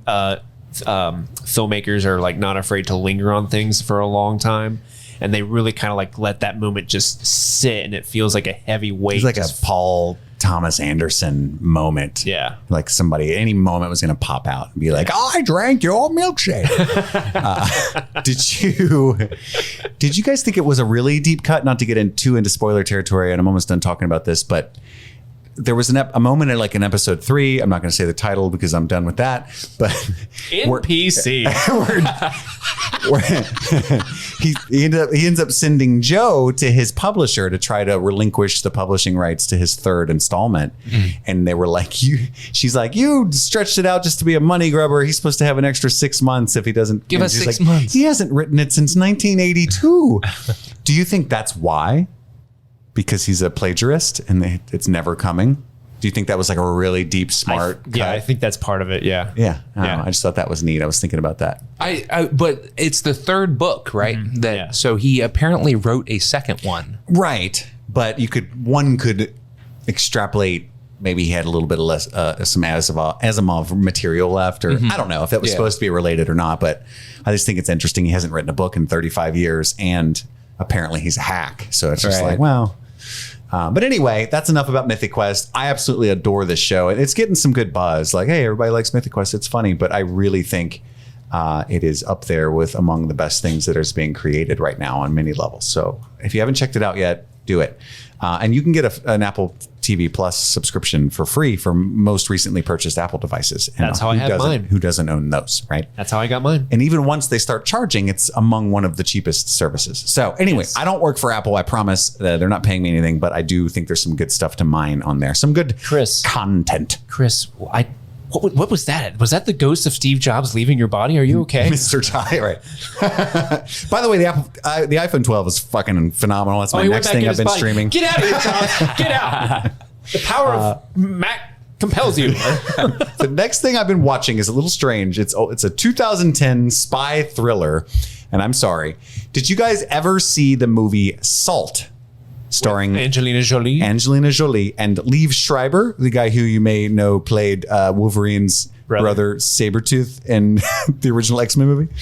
filmmakers are like not afraid to linger on things for a long time, and they really kind of like let that moment just sit, and it feels like a heavy weight. It's like a Paul Thomas Anderson moment. Yeah. Like any moment was going to pop out and be like, I drank your milkshake. Did you guys think it was a really deep cut? Not to get into spoiler territory, and I'm almost done talking about this, but there was a moment in episode 3. I'm not going to say the title because I'm done with that. But NPC. He ends up sending Joe to his publisher to try to relinquish the publishing rights to his 3rd installment. And they were like, she's like, you stretched it out just to be a money grubber. He's supposed to have an extra 6 months if he doesn't give us 6 like, months. He hasn't written it since 1982. Do you think that's why? Because he's a plagiarist and it's never coming? Do you think that was like a really deep, smart cut? Yeah, I think that's part of it. Yeah. Yeah. I just thought that was neat. I was thinking about that. But it's the 3rd book, right? So he apparently wrote a second one. Right. But one could extrapolate. Maybe he had a little bit of less, some Asimov material left, or I don't know if that was supposed to be related or not, but I just think it's interesting. He hasn't written a book in 35 years and apparently he's a hack. So it's just like, well, but anyway, that's enough about Mythic Quest. I absolutely adore this show. It's getting some good buzz. Like, hey, everybody likes Mythic Quest. It's funny, but I really think it is up there with among the best things that is being created right now on many levels. So if you haven't checked it out yet, do it. And you can get an Apple TV Plus subscription for free for most recently purchased Apple devices. And that's how I have mine. Who doesn't own those, right? That's how I got mine. And even once they start charging, it's among one of the cheapest services. So anyway, I don't work for Apple. I promise they're not paying me anything, but I do think there's some good stuff to mine on there. Some good content. Chris, what was that? Was that the ghost of Steve Jobs leaving your body? Are you okay? Mr. Ty, right. By the way, the iPhone 12 is fucking phenomenal. That's my next thing I've been streaming. Get out of here, Tom. Get out. The power of Mac compels you. The next thing I've been watching is a little strange. It's a 2010 spy thriller. And I'm sorry. Did you guys ever see the movie Salt? Starring Angelina Jolie and Liev Schreiber, the guy who you may know played Wolverine's brother Sabretooth in the original X-Men movie.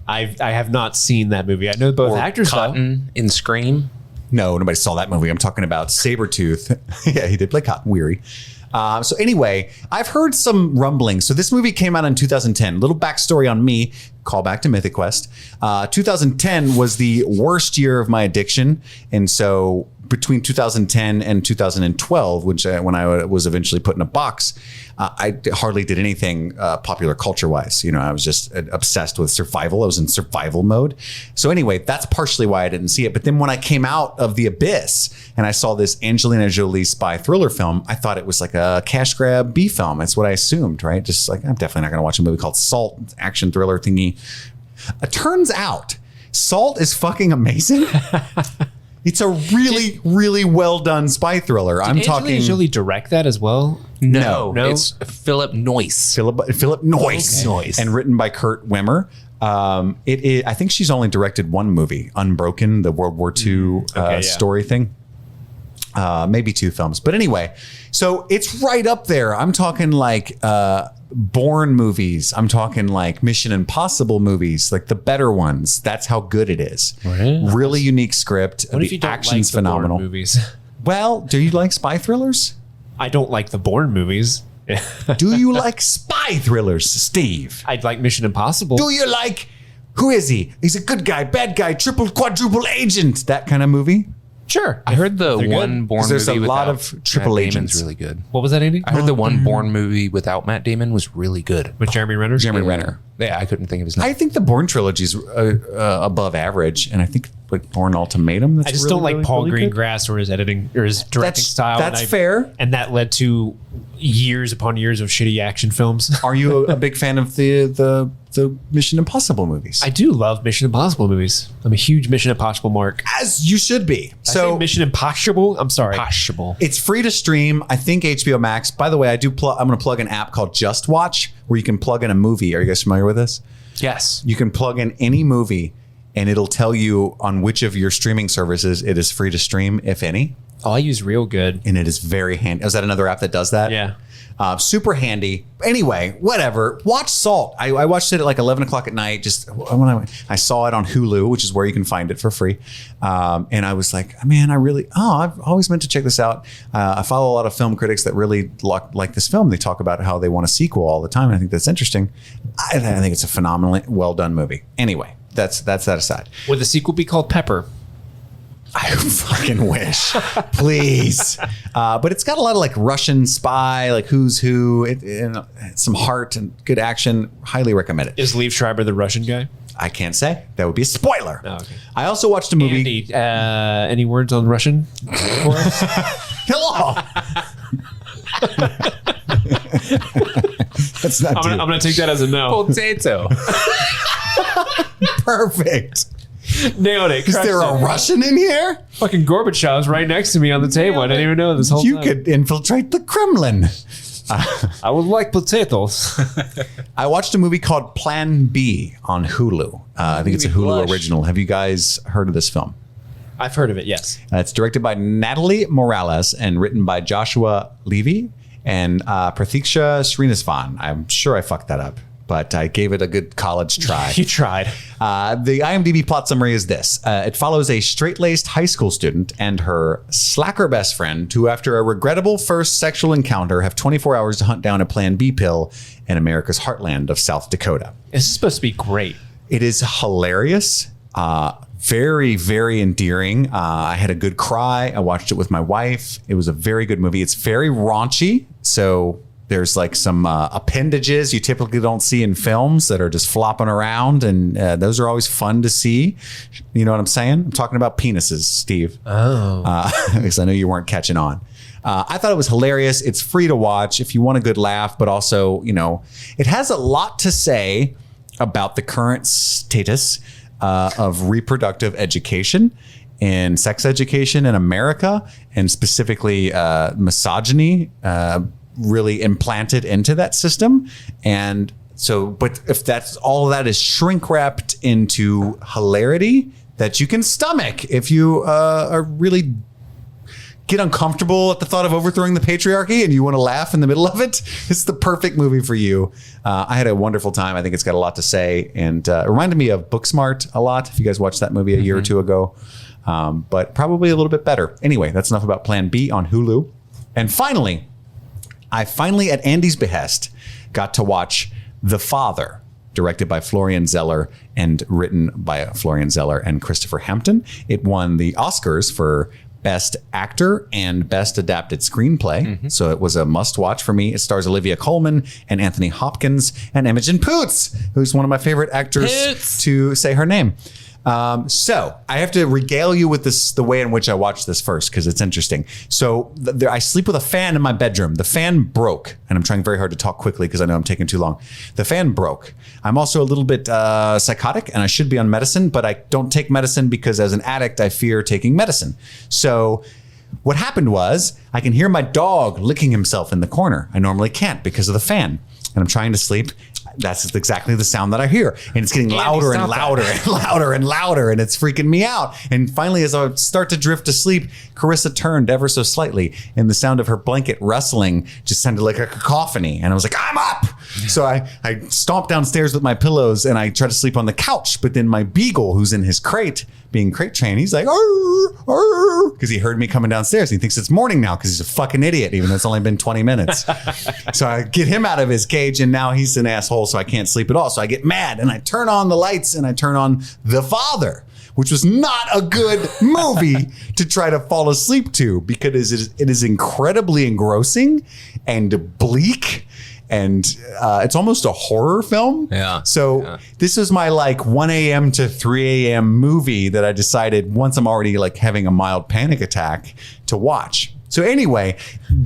I have not seen that movie. I know both actors. Cotton in Scream. No, nobody saw that movie. I'm talking about Sabretooth. Yeah, he did play Cotton Weary. So anyway, I've heard some rumblings. So this movie came out in 2010. Little backstory on me. Call back to Mythic Quest. 2010 was the worst year of my addiction. And so between 2010 and 2012, which when I was eventually put in a box, I hardly did anything popular culture wise. You know, I was just obsessed with survival. I was in survival mode. So anyway, that's partially why I didn't see it. But then when I came out of the abyss and I saw this Angelina Jolie spy thriller film, I thought it was like a cash grab B film. That's what I assumed, right? Just like, I'm definitely not going to watch a movie called Salt, action thriller thingy. It turns out Salt is fucking amazing. It's a really, really well done spy thriller. Did Angelina Jolie direct that as well? No. It's Philip Noyce. Philip Noyce. Okay. And written by Kurt Wimmer. I think she's only directed one movie, Unbroken, the World War II story thing. Maybe two films. But anyway, so it's right up there. I'm talking like Bourne movies. I'm talking like Mission Impossible movies, like the better ones. That's how good it is. Really unique script. What if you don't action's like the phenomenal. Bourne movies? Well, do you like spy thrillers? I don't like the Bourne movies. Do you like spy thrillers, Steve? I'd like Mission Impossible. Do you like, who is he? He's a good guy, bad guy, triple, quadruple agent. That kind of movie? Sure. I heard the one Bourne movie there's a lot of triple Matt agents. Damon's really good. What was that, Andy? I heard the one Bourne movie without Matt Damon was really good. With Jeremy Renner? Jeremy Renner. Yeah, I couldn't think of his name. I think the Bourne trilogy's above average, and I think like Bourne Ultimatum. That's I just really, don't like really, Paul really good. Greengrass or his editing or his directing style. That's fair. And that led to years upon years of shitty action films. Are you a big fan of the Mission Impossible movies? I do love Mission Impossible movies. I'm a huge Mission Impossible mark. As you should be. So Mission Impossible. I'm sorry. Impossible. It's free to stream. I think HBO Max. By the way, I'm going to plug an app called Just Watch where you can plug in a movie. Are you guys familiar with this? Yes. You can plug in any movie and it'll tell you on which of your streaming services it is free to stream, if any. Oh, I use Real Good. And it is very handy. Is that another app that does that? Yeah. Super handy. Anyway, whatever. Watch Salt. I watched it at like 11 o'clock at night. Just when I saw it on Hulu, which is where you can find it for free. And I was like, man, I've always meant to check this out. I follow a lot of film critics that really like this film. They talk about how they want a sequel all the time. And I think that's interesting. I think it's a phenomenally well done movie. Anyway, that's that aside. Would the sequel be called Pepper? I fucking wish, please. But it's got a lot of like Russian spy, like who's who, some heart and good action. Highly recommend it. Is Liev Schreiber the Russian guy? I can't say. That would be a spoiler. Oh, okay. I also watched a movie. Andy, any words on Russian for us? Hello. That's not. I'm gonna take that as a no. Potato. Perfect. Nailed it. Is there a Russian in here? Fucking Gorbachev's right next to me on the table. I didn't even know this whole time. You could infiltrate the Kremlin. I would like potatoes. I watched a movie called Plan B on Hulu. I think it's a Hulu original. Have you guys heard of this film? I've heard of it, yes. It's directed by Natalie Morales and written by Joshua Levy and Pratiksha Srinivasvan. I'm sure I fucked that up, but I gave it a good college try. You tried. The IMDb plot summary is this. It follows a straight-laced high school student and her slacker best friend who, after a regrettable first sexual encounter, have 24 hours to hunt down a Plan B pill in America's heartland of South Dakota. This is supposed to be great. It is hilarious. Very, very endearing. I had a good cry. I watched it with my wife. It was a very good movie. It's very raunchy. So there's like some appendages you typically don't see in films that are just flopping around. And those are always fun to see. You know what I'm saying? I'm talking about penises, Steve. Oh. Because I know you weren't catching on. I thought it was hilarious. It's free to watch if you want a good laugh, but also, you know, it has a lot to say about the current status of reproductive education and sex education in America, and specifically misogyny really implanted into that system. And so, but if that's all that is shrink wrapped into hilarity that you can stomach if you are really get uncomfortable at the thought of overthrowing the patriarchy and you want to laugh in the middle of it, it's the perfect movie for you. I had a wonderful time. I think it's got a lot to say, and it reminded me of Booksmart a lot. If you guys watched that movie a year or two ago, but probably a little bit better. Anyway, that's enough about Plan B on Hulu. And finally, I at Andy's behest, got to watch The Father, directed by Florian Zeller and written by Florian Zeller and Christopher Hampton. It won the Oscars for Best Actor and Best Adapted Screenplay. So it was a must watch for me. It stars Olivia Colman and Anthony Hopkins and Imogen Poots, who's one of my favorite actors to say her name. So I have to regale you with the way in which I watched this first, because it's interesting. So I sleep with a fan in my bedroom. The fan broke, and I'm trying very hard to talk quickly because I know I'm taking too long. The fan broke. I'm also a little bit psychotic, and I should be on medicine, but I don't take medicine because as an addict, I fear taking medicine. So what happened was I can hear my dog licking himself in the corner. I normally can't because of the fan, and I'm trying to sleep. That's exactly the sound that I hear. And it's getting louder and louder and louder and louder. And it's freaking me out. And finally, as I start to drift to sleep, Carissa turned ever so slightly. And the sound of her blanket rustling just sounded like a cacophony. And I was like, I'm up. So I stomped downstairs with my pillows and I tried to sleep on the couch. But then my beagle, who's in his crate, being crate trained, he's like, because he heard me coming downstairs. He thinks it's morning now because he's a fucking idiot, even though it's only been 20 minutes. So I get him out of his cage and now he's an asshole. So I can't sleep at all. So I get mad and I turn on the lights and I turn on The Father, which was not a good movie to try to fall asleep to because it is incredibly engrossing and bleak. And it's almost a horror film. Yeah. So this is my like 1 a.m. to 3 a.m. movie that I decided once I'm already like having a mild panic attack to watch. So anyway,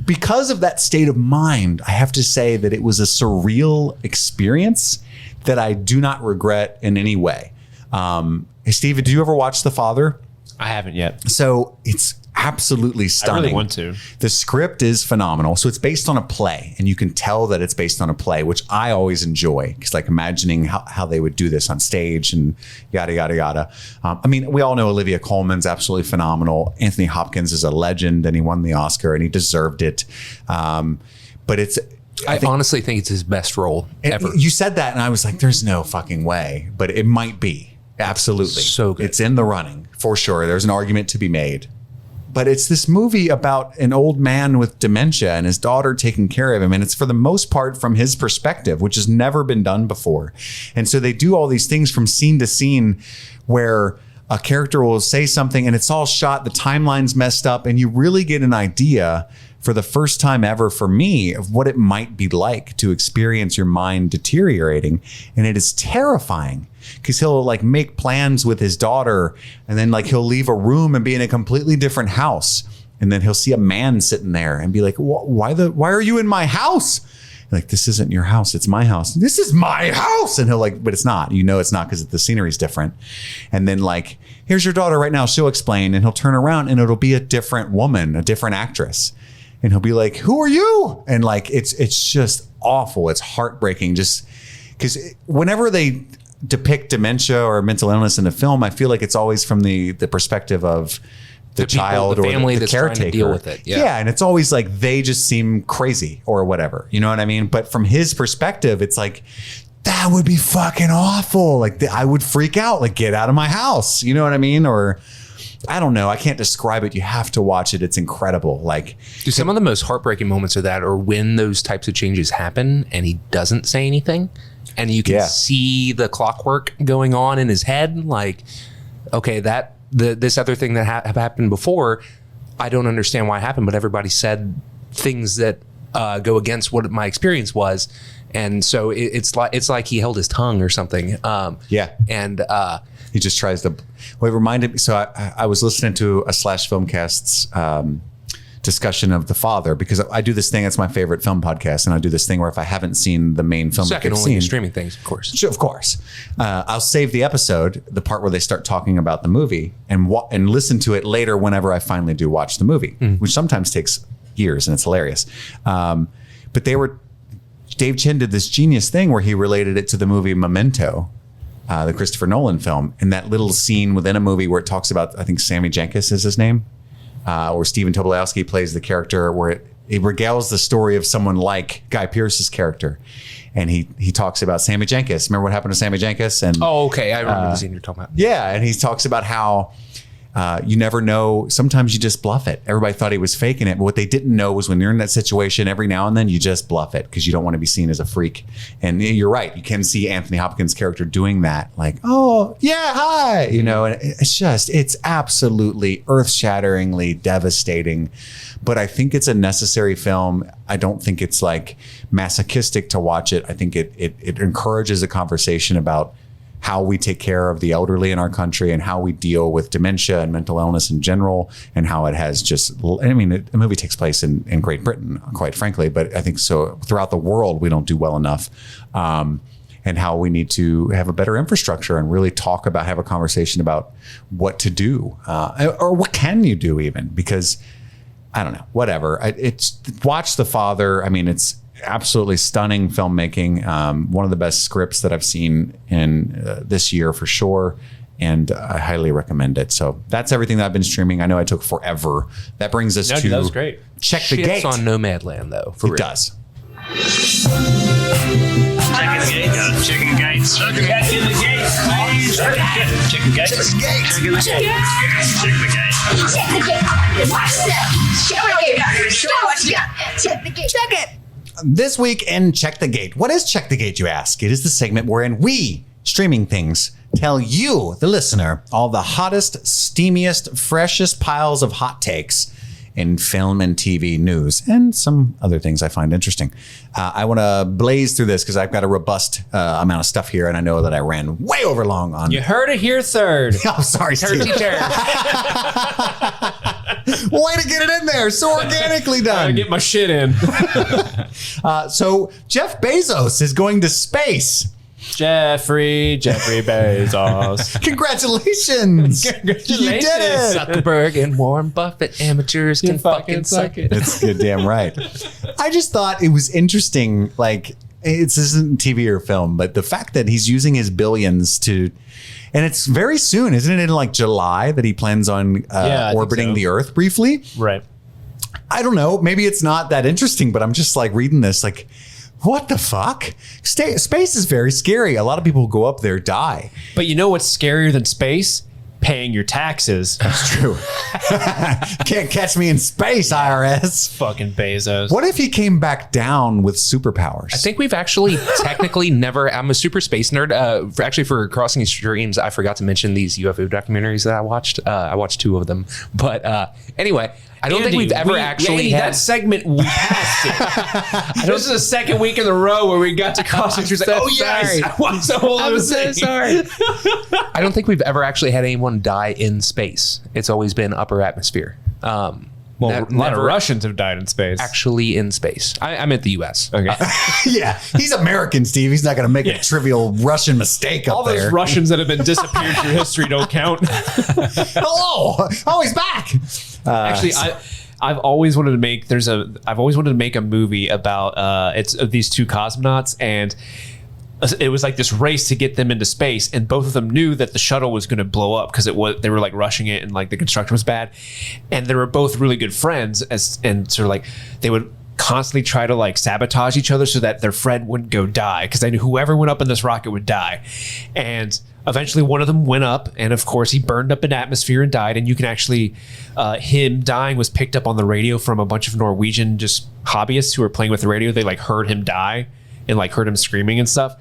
because of that state of mind, I have to say that it was a surreal experience that I do not regret in any way. Hey, Steve, did you ever watch The Father? I haven't yet. So it's absolutely stunning. I really want to. The script is phenomenal. So it's based on a play, and you can tell that it's based on a play, which I always enjoy, because like imagining how they would do this on stage and yada, yada, yada. I mean, we all know Olivia Colman's absolutely phenomenal. Anthony Hopkins is a legend, and he won the Oscar, and he deserved it. But it's... I honestly think it's his best role ever. You said that, and I was like, there's no fucking way. But it might be. Absolutely. So good. It's in the running, for sure. There's an argument to be made. But it's this movie about an old man with dementia and his daughter taking care of him. And it's for the most part from his perspective, which has never been done before. And so they do all these things from scene to scene where a character will say something and it's all shot, the timeline's messed up, and you really get an idea for the first time ever for me of what it might be like to experience your mind deteriorating. And it is terrifying because he'll like make plans with his daughter and then like he'll leave a room and be in a completely different house. And then he'll see a man sitting there and be like, why are you in my house? Like, this isn't your house. It's my house. This is my house. And he'll like, but it's not, it's not because the scenery's different. And then like, here's your daughter right now. She'll explain, and he'll turn around and it'll be a different woman, a different actress. And he'll be like, who are you? And like, it's just awful. It's heartbreaking just because whenever they depict dementia or mental illness in a film, I feel like it's always from the perspective of the child the family or the that's caretaker. trying to deal with it. Yeah. And it's always like they just seem crazy or whatever. You know what I mean? But from his perspective, it's like, that would be fucking awful. Like I would freak out, like get out of my house. You know what I mean? Or I don't know. I can't describe it. You have to watch it. It's incredible. Like, some of the most heartbreaking moments of that are when those types of changes happen and he doesn't say anything and you can see the clockwork going on in his head. Like, okay, this other thing that have happened before, I don't understand why it happened, but everybody said things that go against what my experience was. And so it's like he held his tongue or something. Yeah. And he just tries to. Well, it reminded me. So I was listening to a Slash Filmcast's discussion of The Father, because I do this thing. It's my favorite film podcast, and I do this thing where if I haven't seen the main film, second only to streaming things, of course. Sure, of course. I'll save the episode, the part where they start talking about the movie, and listen to it later whenever I finally do watch the movie, which sometimes takes years, and it's hilarious. But Dave Chen did this genius thing where he related it to the movie Memento, the Christopher Nolan film, and that little scene within a movie where it talks about, I think Sammy Jenkins is his name, or Stephen Tobolowsky plays the character, where it regales the story of someone like Guy Pearce's character. And he talks about Sammy Jenkins. Remember what happened to Sammy Jenkins? And oh, okay. I remember the scene you're talking about. Yeah. And he talks about how you never know. Sometimes you just bluff it. Everybody thought he was faking it. But what they didn't know was when you're in that situation, every now and then you just bluff it because you don't want to be seen as a freak. And you're right. You can see Anthony Hopkins' character doing that. Like, oh, yeah, hi. You know, and it's absolutely earth-shatteringly devastating. But I think it's a necessary film. I don't think it's like masochistic to watch it. I think it encourages a conversation about how we take care of the elderly in our country and how we deal with dementia and mental illness in general, and how it has just, I mean, the movie takes place in Great Britain, quite frankly, but I think so throughout the world, we don't do well enough. And how we need to have a better infrastructure and really have a conversation about what to do, or what can you do even, because I don't know, whatever. Watch The Father. I mean, it's absolutely stunning filmmaking. One of the best scripts that I've seen in this year for sure. And I highly recommend it. So that's everything that I've been streaming. I know I took forever. That brings us to that was great. Check the Gate. It's on Nomadland though. It does. Checking the gate. Checking gates. Checking the gate. Checking gates. Checking the gate. Check the gate. Check the gate. Watch that. Check the gate. Check it. This week in Check the Gate. What is Check the Gate, you ask? It is the segment wherein we, Streaming Things, tell you, the listener, all the hottest, steamiest, freshest piles of hot takes in film and TV news, and some other things I find interesting. I want to blaze through this because I've got a robust amount of stuff here, and I know that I ran way over long on. You heard it here third. Oh, sorry, Steve. Way to get it in there. So organically done. I get my shit in. So Jeff Bezos is going to space. Jeffrey Bezos. Congratulations. You did it. Zuckerberg and Warren Buffett, amateurs can fucking suck it. That's good, damn right. I just thought it was interesting. Like, this isn't TV or film, but the fact that he's using his billions to, and it's very soon, isn't it? In like July that he plans on orbiting the Earth briefly. Right. I don't know. Maybe it's not that interesting, but I'm just like reading this like, what the fuck? Space is very scary. A lot of people who go up there die. But you know what's scarier than space? Paying your taxes. That's true. Can't catch me in space, IRS. Fucking Bezos. What if he came back down with superpowers? I think we've actually technically never. I'm a super space nerd. For Crossing Streams, I forgot to mention these UFO documentaries that I watched. I watched 2 of them. But anyway, I don't think we've ever actually had that segment. We passed it. This is the second week in a row where we got to Crossing Streams. So like, yes, I watched the whole I'm so thing. sorry. I don't think we've ever actually had anyone die in space. It's always been upper atmosphere. Well, a lot of Russians have died in space. Actually in space. I'm at the U.S. Okay. Yeah, he's American, Steve. He's not going to make a trivial Russian mistake up there. All those Russians that have been disappeared through history don't count. Hello. Oh, he's back. Actually, I've always wanted to make a movie about it's of these 2 cosmonauts, and it was like this race to get them into space, and both of them knew that the shuttle was going to blow up because they were like rushing it, and like the construction was bad, and they were both really good friends, and sort of like they would constantly try to like sabotage each other so that their friend wouldn't go die, because they knew whoever went up in this rocket would die. And eventually one of them went up, and of course he burned up in atmosphere and died. And you can actually him dying was picked up on the radio from a bunch of Norwegian just hobbyists who were playing with the radio. They like heard him die, and like heard him screaming and stuff.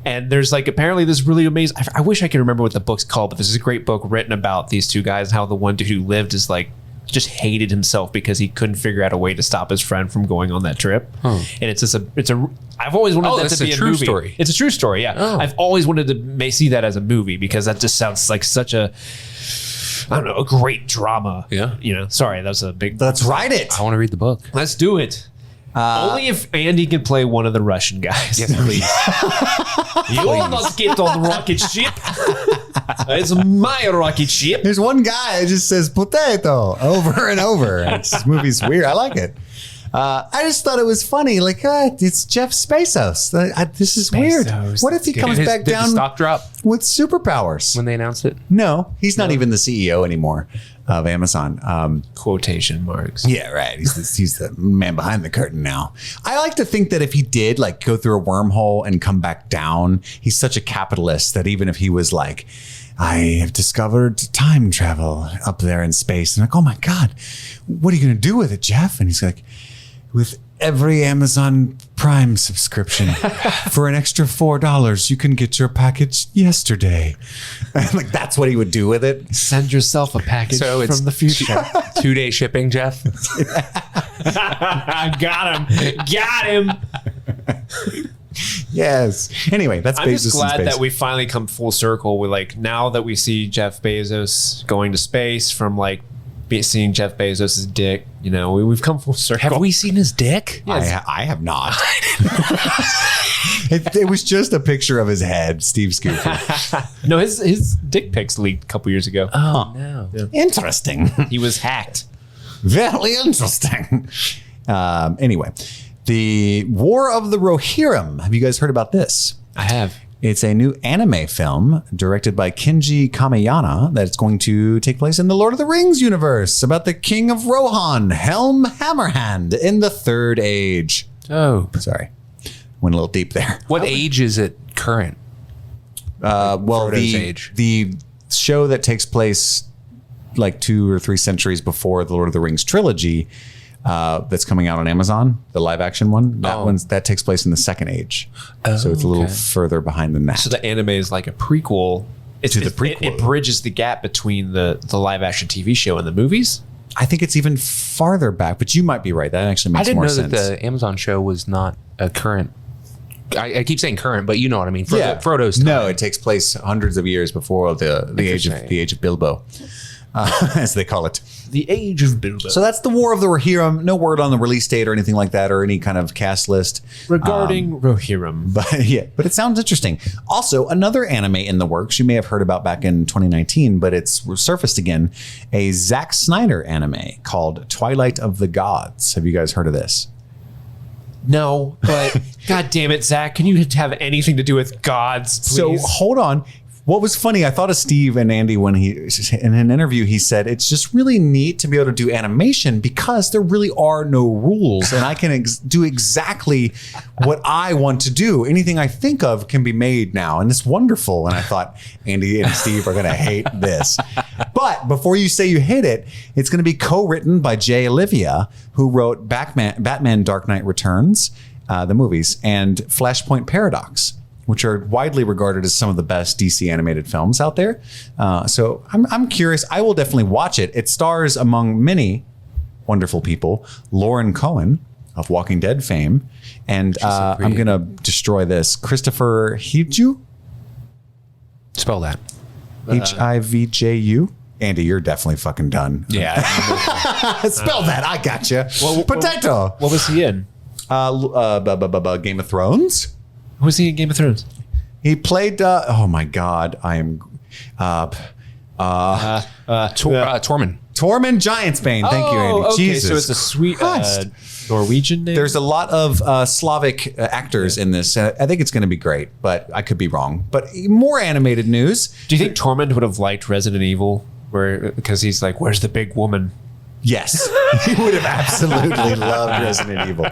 And there's like apparently this really amazing. I wish I could remember what the book's called, but this is a great book written about these two guys and how the one dude who lived is like just hated himself because he couldn't figure out a way to stop his friend from going on that trip. And it's just I've always wanted that to be a movie. Story. It's a true story. Yeah. I've always wanted to see that as a movie because that just sounds like such a, I don't know, a great drama. Yeah. You know, sorry, that's a big. Let's write it. I want to read the book. Let's do it. Only if Andy can play one of the Russian guys. Yes, please. You'll not get on the rocket ship. It's my rocket ship. There's one guy that just says potato over and over. This movie's weird. I like it. I just thought it was funny. Like, it's Jeff Bezos. This is weird. What if he comes back Did down the stock drop with superpowers? when they announced it? No, he's not even the CEO anymore of Amazon. Quotation marks. Yeah, right. He's the man behind the curtain now. I like to think that if he did like go through a wormhole and come back down, he's such a capitalist that even if he was like, I have discovered time travel up there in space. And like, oh my God, what are you going to do with it, Jeff? And he's like, with every Amazon Prime subscription for an extra $4, you can get your package yesterday. Like that's what he would do with it. Send yourself a package from the future. 2-day shipping, Jeff. I got him. Yes. Anyway, that's I'm Bezos just glad in space. that we finally come full circle with like now that we see Jeff Bezos going to space from like seeing Jeff Bezos' dick, you know, we've come full circle. Have we seen his dick? Yes. I have not. It was just a picture of his head, Steve Scooper. No, his dick pics leaked a couple years ago. Oh, no. Yeah. Interesting. He was hacked. Very interesting. Anyway, the War of the Rohirrim. Have you guys heard about this? I have. It's a new anime film directed by Kenji Kamiyana that's going to take place in the Lord of the Rings universe about the King of Rohan, Helm Hammerhand, in the Third Age. Oh. Sorry. Went a little deep there. What age is it current? Well, Frodo's age. the show that takes place like 2 or 3 centuries before the Lord of the Rings trilogy that's coming out on Amazon, the live action one, that takes place in the Second Age. So it's a little further behind than that. So the anime is like a prequel. To the prequel. It bridges the gap between the live action TV show and the movies. I think it's even farther back, but you might be right. That actually makes more sense. I didn't know that the Amazon show was not a current. I keep saying current, but you know what I mean. Frodo's time. No, it takes place hundreds of years before the age of Bilbo, as they call it. The Age of Bilbo. So that's the War of the Rohirrim. No word on the release date or anything like that, or any kind of cast list regarding Rohirrim. But it sounds interesting. Also, another anime in the works you may have heard about back in 2019, but it's surfaced again. A Zack Snyder anime called Twilight of the Gods. Have you guys heard of this? No, but God damn it, Zach, can you have anything to do with gods, please? So hold on. What was funny, I thought of Steve and Andy when in an interview, he said, it's just really neat to be able to do animation because there really are no rules and I can do exactly what I want to do. Anything I think of can be made now. And it's wonderful. And I thought Andy and Steve are going to hate this. But before you say you hate it, it's going to be co-written by Jay Olivia, who wrote Batman Dark Knight Returns, the movies, and Flashpoint Paradox, which are widely regarded as some of the best DC animated films out there. So I'm curious. I will definitely watch it. It stars, among many wonderful people, Lauren Cohen of Walking Dead fame. And I'm going to destroy this. Christopher Hivju? Spell that. Hivju? Andy, you're definitely fucking done. Yeah. Spell that. I got you. Potato. What was he in? Game of Thrones. Who was he in Game of Thrones? He played. Oh my God, I am. Tormund. Tormund Giantsbane. Thank you, Andy. Okay, Jesus, so it's a sweet Norwegian name. There's a lot of Slavic actors in this. I think it's going to be great, but I could be wrong. But more animated news. Do you think Tormund would have liked Resident Evil? Because he's like, where's the big woman? Yes, he would have absolutely loved Resident Evil.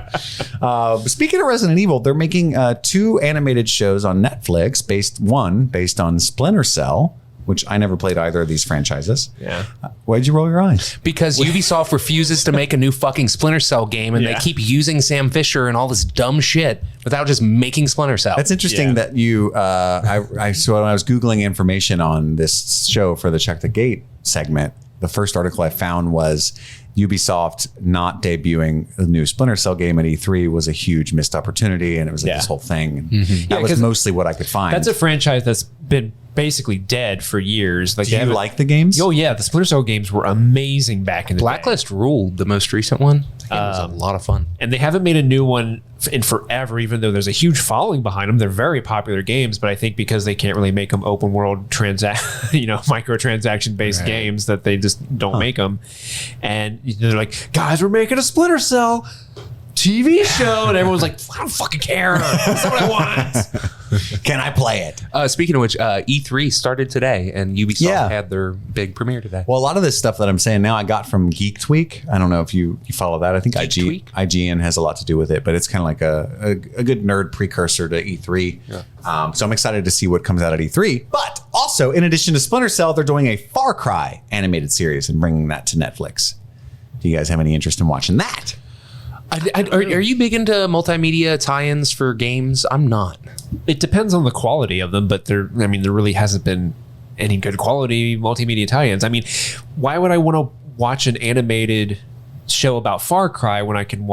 Speaking of Resident Evil, they're making 2 animated shows on Netflix, based on Splinter Cell, which I never played either of these franchises. Yeah. Why'd you roll your eyes? Because Ubisoft refuses to make a new fucking Splinter Cell game, and they keep using Sam Fisher and all this dumb shit without just making Splinter Cell. That's interesting that you. So when I was Googling information on this show for the Check the Gate segment, the first article I found was Ubisoft not debuting a new Splinter Cell game at E3 was a huge missed opportunity, and it was like this whole thing. And that was mostly what I could find. That's a franchise that's been basically dead for years. Like, do you like the games? Oh yeah, the Splinter Cell games were amazing back in the Blacklist ruled, the most recent one. That game was a lot of fun. And they haven't made a new one in forever, even though there's a huge following behind them. They're very popular games, but I think because they can't really make them open world microtransaction based games, that they just don't make them. And they're like, guys, we're making a Splinter Cell TV show, and everyone's like, I don't fucking care. That's what I want. Can I play it? Speaking of which, E3 started today, and Ubisoft had their big premiere today. Well, a lot of this stuff that I'm saying now I got from Geek Tweak. I don't know if you follow that. I think IGN has a lot to do with it, but it's kind of like a good nerd precursor to E3. Yeah. So I'm excited to see what comes out at E3. But also, in addition to Splinter Cell, they're doing a Far Cry animated series and bringing that to Netflix. Do you guys have any interest in watching that? Are you big into multimedia tie-ins for games? I'm not. It depends on the quality of them, but there really hasn't been any good quality multimedia tie-ins. I mean, why would I want to watch an animated show about Far Cry when I can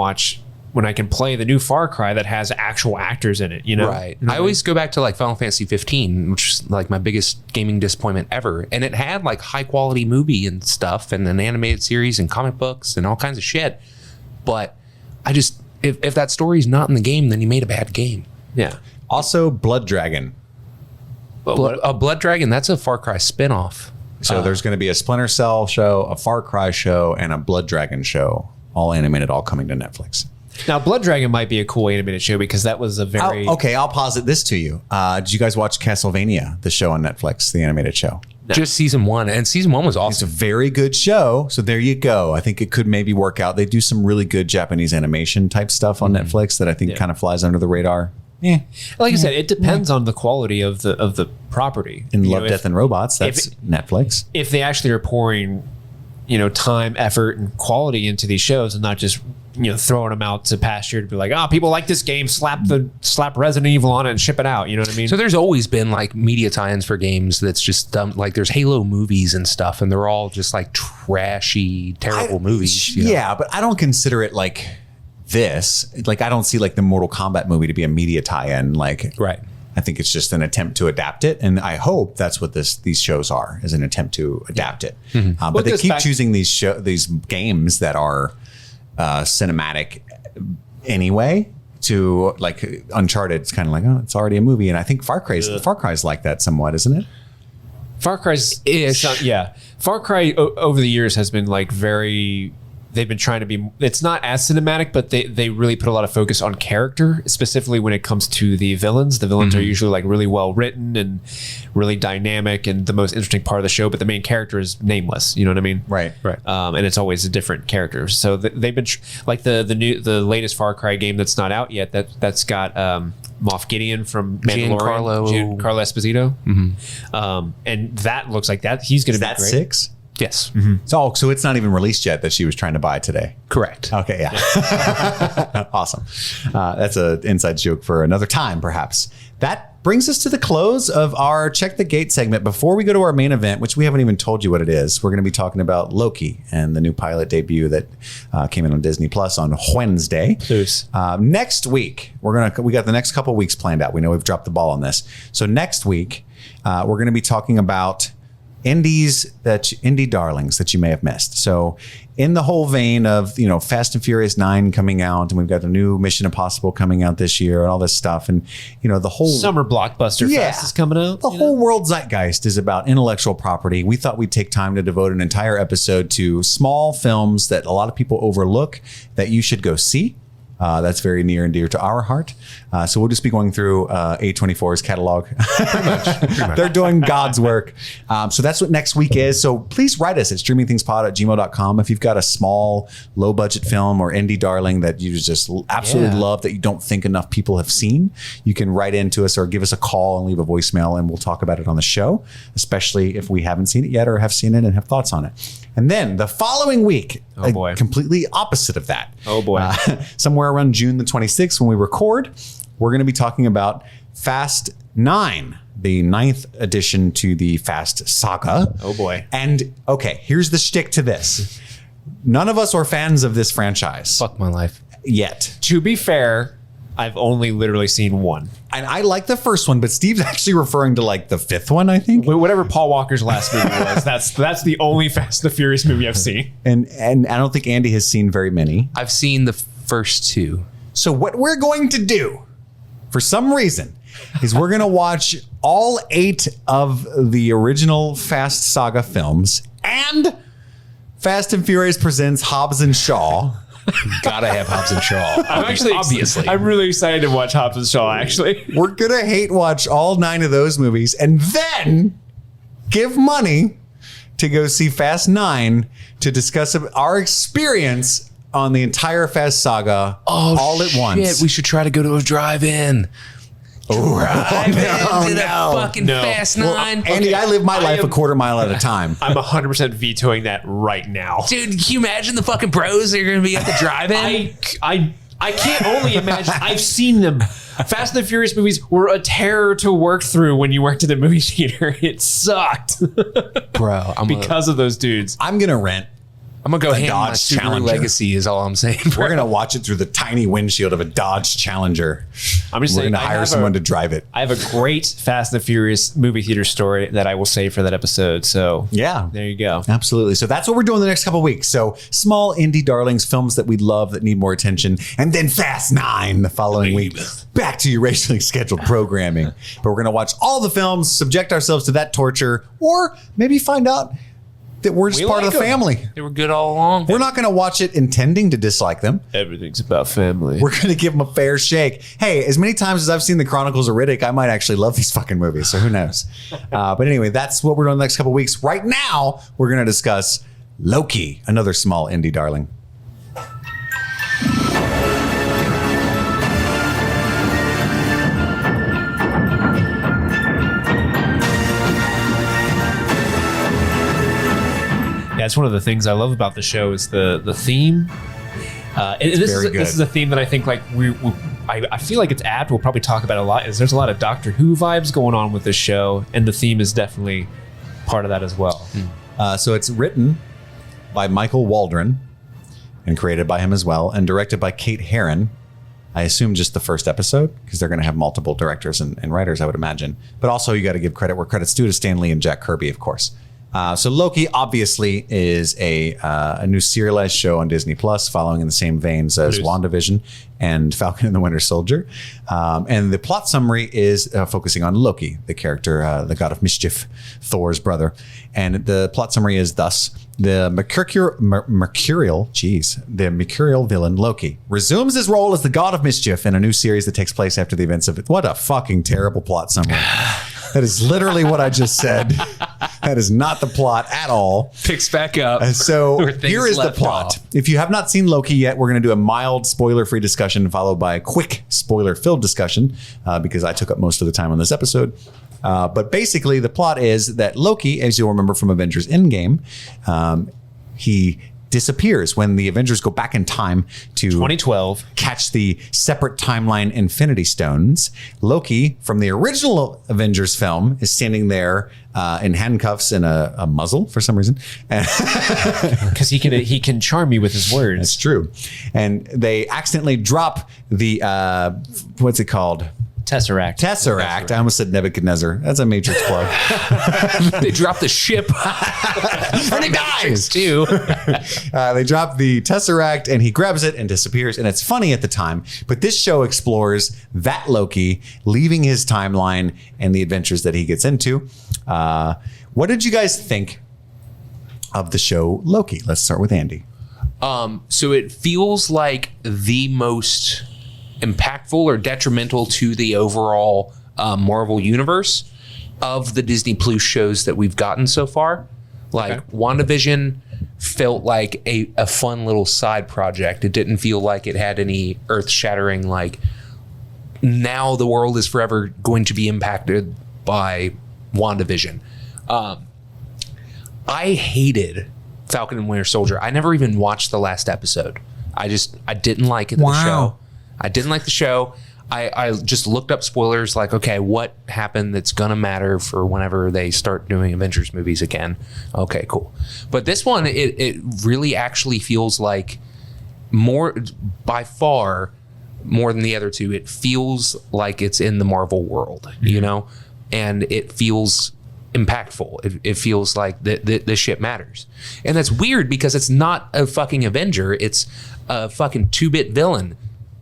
play the new Far Cry that has actual actors in it, you know? Right. I always go back to like Final Fantasy 15, which is like my biggest gaming disappointment ever. And it had like high quality movie and stuff and an animated series and comic books and all kinds of shit. But I just, if that story's not in the game, then you made a bad game. Yeah. Also, Blood Dragon. Blood Dragon, that's a Far Cry spinoff. So there's going to be a Splinter Cell show, a Far Cry show, and a Blood Dragon show, all animated, all coming to Netflix. Now, Blood Dragon might be a cool animated show because that was a very... I'll posit this to you. Did you guys watch Castlevania, the show on Netflix, the animated show? No. Just season 1, and season 1 was awesome. It's a very good show, so there you go. I think it could maybe work out. They do some really good Japanese animation type stuff on Netflix that I think kind of flies under the radar. Yeah, like I said, it depends on the quality of the property. In Love, Death, and Robots, that's Netflix. If they actually are pouring, time, effort, and quality into these shows, and not just throwing them out to pasture to be like, people like this game, slap Resident Evil on it and ship it out. You know what I mean? So there's always been like media tie-ins for games that's just dumb. Like there's Halo movies and stuff, and they're all just like trashy, terrible movies. Yeah, but I don't consider it like this. Like I don't see like the Mortal Kombat movie to be a media tie-in. Like, right. I think it's just an attempt to adapt it, and I hope that's what these shows are, is an attempt to adapt it. Mm-hmm. But they keep choosing these games that are cinematic anyway. To like Uncharted, it's kind of like, it's already a movie, and I think Far Cry's like that somewhat, isn't it? Far Cry's ish. Far Cry over the years has been like very. They've been trying to be, it's not as cinematic, but they really put a lot of focus on character, specifically when it comes to the villains. The villains are usually like really well written and really dynamic and the most interesting part of the show, but the main character is nameless. You know what I mean? Right. And it's always a different character. So they've been like the latest Far Cry game that's not out yet. That's got Moff Gideon from Mandalorian, Giancarlo Esposito. Mm-hmm. And that looks like that he's going to be great. Is that 6? Yes. Mm-hmm. So it's not even released yet that she was trying to buy today. Correct. Okay, yeah. Awesome. That's an inside joke for another time, perhaps. That brings us to the close of our Check the Gate segment. Before we go to our main event, which we haven't even told you what it is, we're going to be talking about Loki and the new pilot debut that came in on Disney Plus on Wednesday. Next week, we got the next couple weeks planned out. We know we've dropped the ball on this. So next week, we're going to be talking about indie darlings that you may have missed. So in the whole vein of, Fast and Furious 9 coming out, and we've got the new Mission Impossible coming out this year and all this stuff. And, the whole summer blockbuster fest is coming out. The whole world zeitgeist is about intellectual property. We thought we'd take time to devote an entire episode to small films that a lot of people overlook that you should go see. That's very near and dear to our heart. So we'll just be going through A24's catalog. Pretty much. They're doing God's work. So that's what next week is. So please write us at streamingthingspod@gmail.com. If you've got a small, low budget film or indie darling that you just absolutely love that you don't think enough people have seen, you can write into us or give us a call and leave a voicemail and we'll talk about it on the show, especially if we haven't seen it yet or have seen it and have thoughts on it. And then the following week, completely opposite of that. Somewhere around June the 26th when we record, we're going to be talking about Fast 9, the 9th addition to the Fast saga. And okay, here's the shtick to this. None of us are fans of this franchise. Fuck my life. Yet. To be fair, I've only literally seen one. And I like the first one, but Steve's actually referring to like the 5th one, I think. Whatever Paul Walker's last movie was, that's the only Fast and the Furious movie I've seen. And I don't think Andy has seen very many. I've seen the first 2. So what we're going to do, for some reason, is we're going to watch all 8 of the original Fast saga films and Fast and Furious presents Hobbs and Shaw. Gotta have Hobbs and Shaw. Obviously. I'm really excited to watch Hobbs and Shaw, actually. We're going to hate watch all 9 of those movies and then give money to go see Fast 9 to discuss our experience on the entire Fast saga all at once. We should try to go to a drive-in. Fucking Fast 9. Well, Andy, I live my life a quarter mile at a time. I'm 100% vetoing that right now. Dude, can you imagine the fucking bros that are going to be at the drive-in? I can't only imagine. I've seen them. Fast and the Furious movies were a terror to work through when you worked at the movie theater. It sucked. Bro, because of those dudes. I'm going to rent. I'm going to go hand Dodge my Subaru Challenger. Legacy is all I'm saying. We're going to watch it through the tiny windshield of a Dodge Challenger. I'm just We're saying, going to hire someone to drive it. I have a great Fast and the Furious movie theater story that I will save for that episode. So yeah, there you go. Absolutely. So that's what we're doing the next couple of weeks. So small indie darlings, films that we love that need more attention, and then Fast 9 the following week. Back to your racially scheduled programming. But we're going to watch all the films, subject ourselves to that torture, or maybe find out that we're just part of the family. They were good all along. We're not going to watch it intending to dislike them. Everything's about family. We're going to give them a fair shake. Hey, as many times as I've seen the Chronicles of Riddick, I might actually love these fucking movies. So who knows? But anyway, that's what we're doing the next couple of weeks. Right now, we're going to discuss Loki, another small indie darling. That's one of the things I love about the show is the theme. This is a theme that I think like I feel like it's apt. We'll probably talk about it a lot. Is there's a lot of Doctor Who vibes going on with this show, and the theme is definitely part of that as well. So it's written by Michael Waldron and created by him as well, and directed by Kate Herron. I assume just the first episode because they're going to have multiple directors and writers, I would imagine. But also you got to give credit where credit's due to Stan Lee and Jack Kirby, of course. So Loki obviously is a new serialized show on Disney Plus, following in the same veins as WandaVision and Falcon and the Winter Soldier. And the plot summary is focusing on Loki, the character, the god of mischief, Thor's brother. And the plot summary is thus: the mercurial villain Loki resumes his role as the god of mischief in a new series that takes place after the events of it. What a fucking terrible plot summary. That is literally what I just said. That is not the plot at all. Picks back up. So here is the plot. If you have not seen Loki yet, we're going to do a mild spoiler-free discussion followed by a quick spoiler-filled discussion because I took up most of the time on this episode. But basically, the plot is that Loki, as you'll remember from Avengers Endgame, he disappears when the Avengers go back in time to 2012, catch the separate timeline Infinity Stones. Loki from the original Avengers film is standing there in handcuffs and a muzzle for some reason, because he can charm you with his words. That's true. And they accidentally drop the what's it called? Tesseract. I almost said Nebuchadnezzar. That's a Matrix plug. They drop the ship. And he dies too. They drop the Tesseract and he grabs it and disappears. And it's funny at the time, but this show explores that Loki leaving his timeline and the adventures that he gets into. What did you guys think of the show Loki? Let's start with Andy. So it feels like the most impactful or detrimental to the overall Marvel universe of the Disney Plus shows that we've gotten so far. Like WandaVision felt like a fun little side project. It didn't feel like it had any earth-shattering, like, now the world is forever going to be impacted by WandaVision. I hated Falcon and Winter Soldier. I never even watched the last episode. I didn't like it. The show. I didn't like the show. I just looked up spoilers, like, okay, what happened that's gonna matter for whenever they start doing Avengers movies again. Okay, cool. But this one, it really actually feels like more, by far, more than the other two. It feels like it's in the Marvel world, you know, and it feels impactful. It feels like this shit matters. And that's weird because it's not a fucking Avenger. It's a fucking 2-bit villain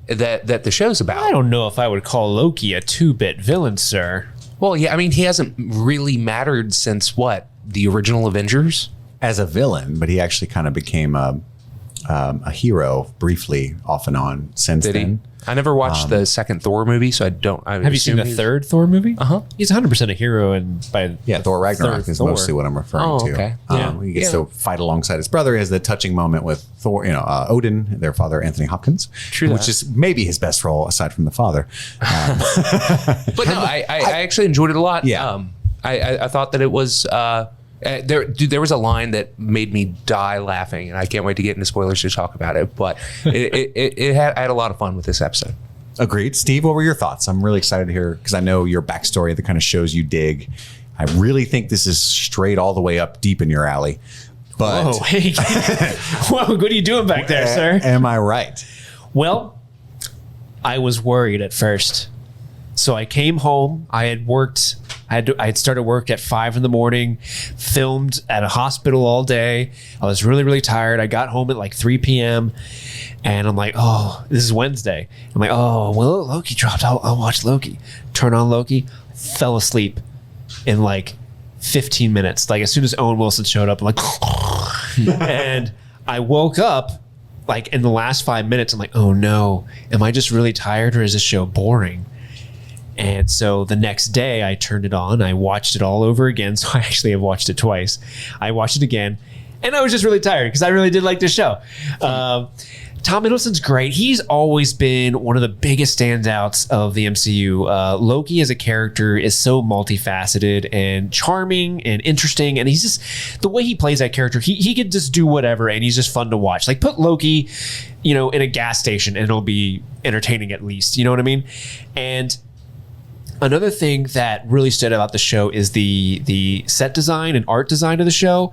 that the show's about. I don't know if I would call Loki a 2-bit villain, sir. Well, yeah, I mean, he hasn't really mattered since what? The original Avengers? As a villain, but he actually kind of became a hero briefly, off and on since then. I never watched the second Thor movie, so I don't. Have you seen the third Thor movie? He's 100% a hero, and by Thor Ragnarok is mostly what I'm referring to. Okay. He gets to fight alongside his brother. He has the touching moment with Thor, Odin, their father, Anthony Hopkins, which is maybe his best role aside from the father. But no, I actually enjoyed it a lot. Yeah. I thought that it was. There was a line that made me die laughing, and I can't wait to get into spoilers to talk about it. But I had a lot of fun with this episode. Agreed. Steve, what were your thoughts? I'm really excited to hear, because I know your backstory, the kind of shows you dig. I really think this is straight all the way up deep in your alley. But whoa, hey, whoa, what are you doing back there, sir? Am I right? Well, I was worried at first. So I came home. I had started work at 5 a.m, filmed at a hospital all day. I was really, really tired. I got home at like 3 p.m. and I'm like, oh, this is Wednesday. I'm like, oh, well, Loki dropped. I'll watch Loki. Turn on Loki. Fell asleep in like 15 minutes. Like as soon as Owen Wilson showed up, I'm like, and I woke up like in the last 5 minutes. I'm like, oh no, am I just really tired or is this show boring? And so the next day I turned it on. I watched it all over again. So I actually have watched it twice. I watched it again and I was just really tired because I really did like this show. Tom Hiddleston's great. He's always been one of the biggest standouts of the MCU. Loki as a character is so multifaceted and charming and interesting. And he's just, the way he plays that character, he could just do whatever and he's just fun to watch. Like put Loki, in a gas station and it'll be entertaining at least. You know what I mean? And another thing that really stood out about the show is the set design and art design of the show.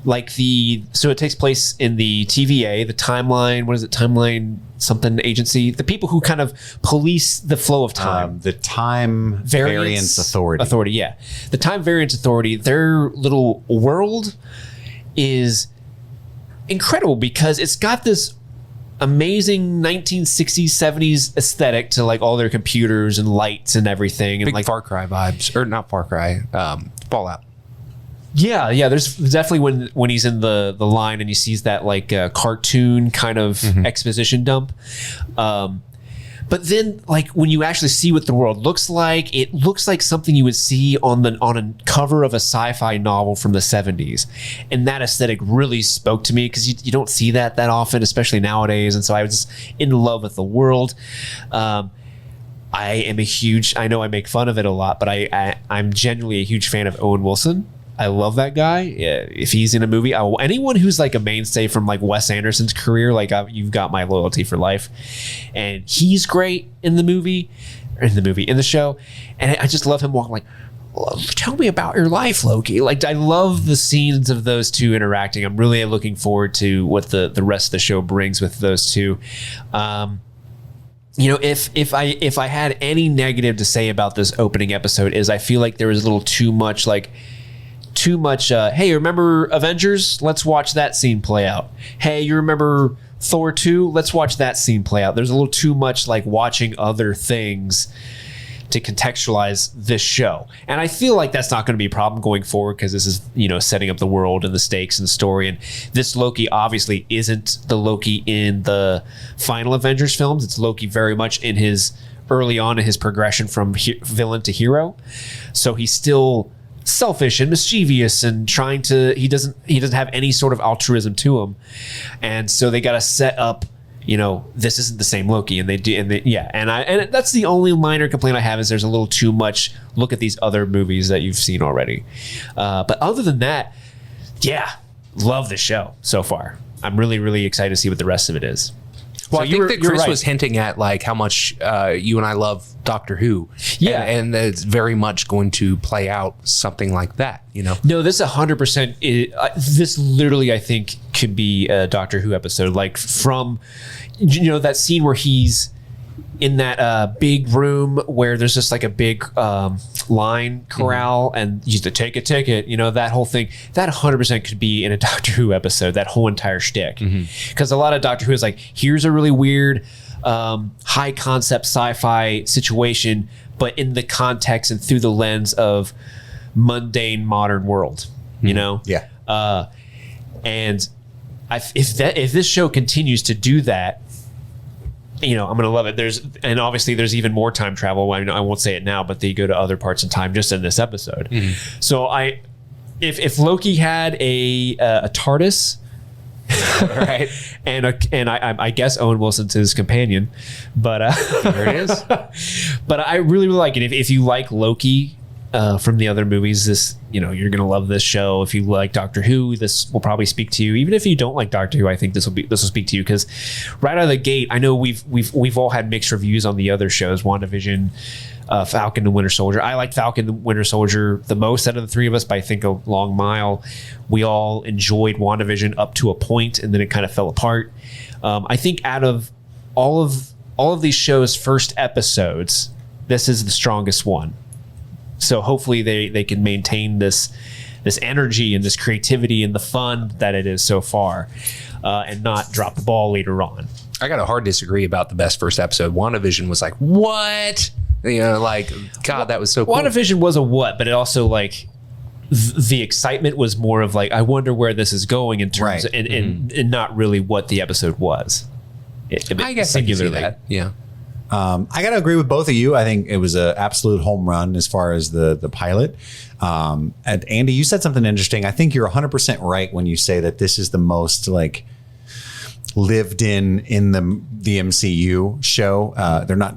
So it takes place in the TVA, the timeline, what is it? Timeline something agency. The people who kind of police the flow of time. The Time Variance Authority. Yeah. The Time Variance Authority, their little world is incredible because it's got this amazing 1960s 70s aesthetic to like all their computers and lights and everything, and big like Far Cry vibes, or not Far Cry, Fallout. Yeah. There's definitely when he's in the line and he sees that like cartoon kind of exposition dump. But then, like when you actually see what the world looks like, it looks like something you would see on a cover of a sci-fi novel from the 70s, and that aesthetic really spoke to me because you don't see that often, especially nowadays. And so I was just in love with the world. I know I make fun of it a lot, but I'm genuinely a huge fan of Owen Wilson. I love that guy. If he's in a movie, anyone who's like a mainstay from like Wes Anderson's career, like you've got my loyalty for life. And he's great in the show. And I just love him walking like, tell me about your life, Loki. Like I love the scenes of those two interacting. I'm really looking forward to what the rest of the show brings with those two. If I had any negative to say about this opening episode is I feel like there was a little too much hey, remember Avengers? Let's watch that scene play out. Hey, you remember Thor 2? Let's watch that scene play out. There's a little too much like watching other things to contextualize this show. And I feel like that's not going to be a problem going forward because this is, setting up the world and the stakes and the story. And this Loki obviously isn't the Loki in the final Avengers films. It's Loki very much in his early on in his progression from villain to hero. So he's still selfish and mischievous and he doesn't have any sort of altruism to him. And so they got to set up, this isn't the same Loki, and and that's the only minor complaint I have is there's a little too much look at these other movies that you've seen already. But other than that, love this show so far. I'm really, really excited to see what the rest of it is. Well, so I think that Chris was hinting at like how much you and I love Doctor Who. Yeah. And it's very much going to play out something like that, No, this 100%, this literally I think could be a Doctor Who episode. Like from, that scene where he's in that big room where there's just like a big line corral and you have to take a ticket, that whole thing, that 100% could be in a Doctor Who episode, that whole entire shtick. Because a lot of Doctor Who is like, here's a really weird high concept sci-fi situation, but in the context and through the lens of mundane modern world, Yeah. And if this show continues to do that, I'm going to love it. Obviously there's even more time travel. I won't say it now, but they go to other parts of time just in this episode. So if Loki had a TARDIS, right, and I guess Owen Wilson's his companion, but there it is. But I really, really like it. If you like Loki from the other movies, this you're gonna love this show. If you like Doctor Who, this will probably speak to you. Even if you don't like Doctor Who, I think this will speak to you because right out of the gate, I know we've all had mixed reviews on the other shows, WandaVision, Falcon and Winter Soldier. I liked Falcon and Winter Soldier the most out of the three of us by I think a long mile. We all enjoyed WandaVision up to a point, and then it kind of fell apart. I think out of all of these shows' first episodes, this is the strongest one. So hopefully they can maintain this energy and this creativity and the fun that it is so far, and not drop the ball later on. I got a hard disagree about the best first episode. WandaVision was like, what? God, that was so cool. WandaVision was a what, but it also like the excitement was more of like, I wonder where this is going in terms of, and not really what the episode was. I guess I can see that. Yeah. I got to agree with both of you. I think it was an absolute home run as far as the pilot. And Andy, you said something interesting. I think you're 100% right when you say that this is the most like lived in the MCU show. They're not,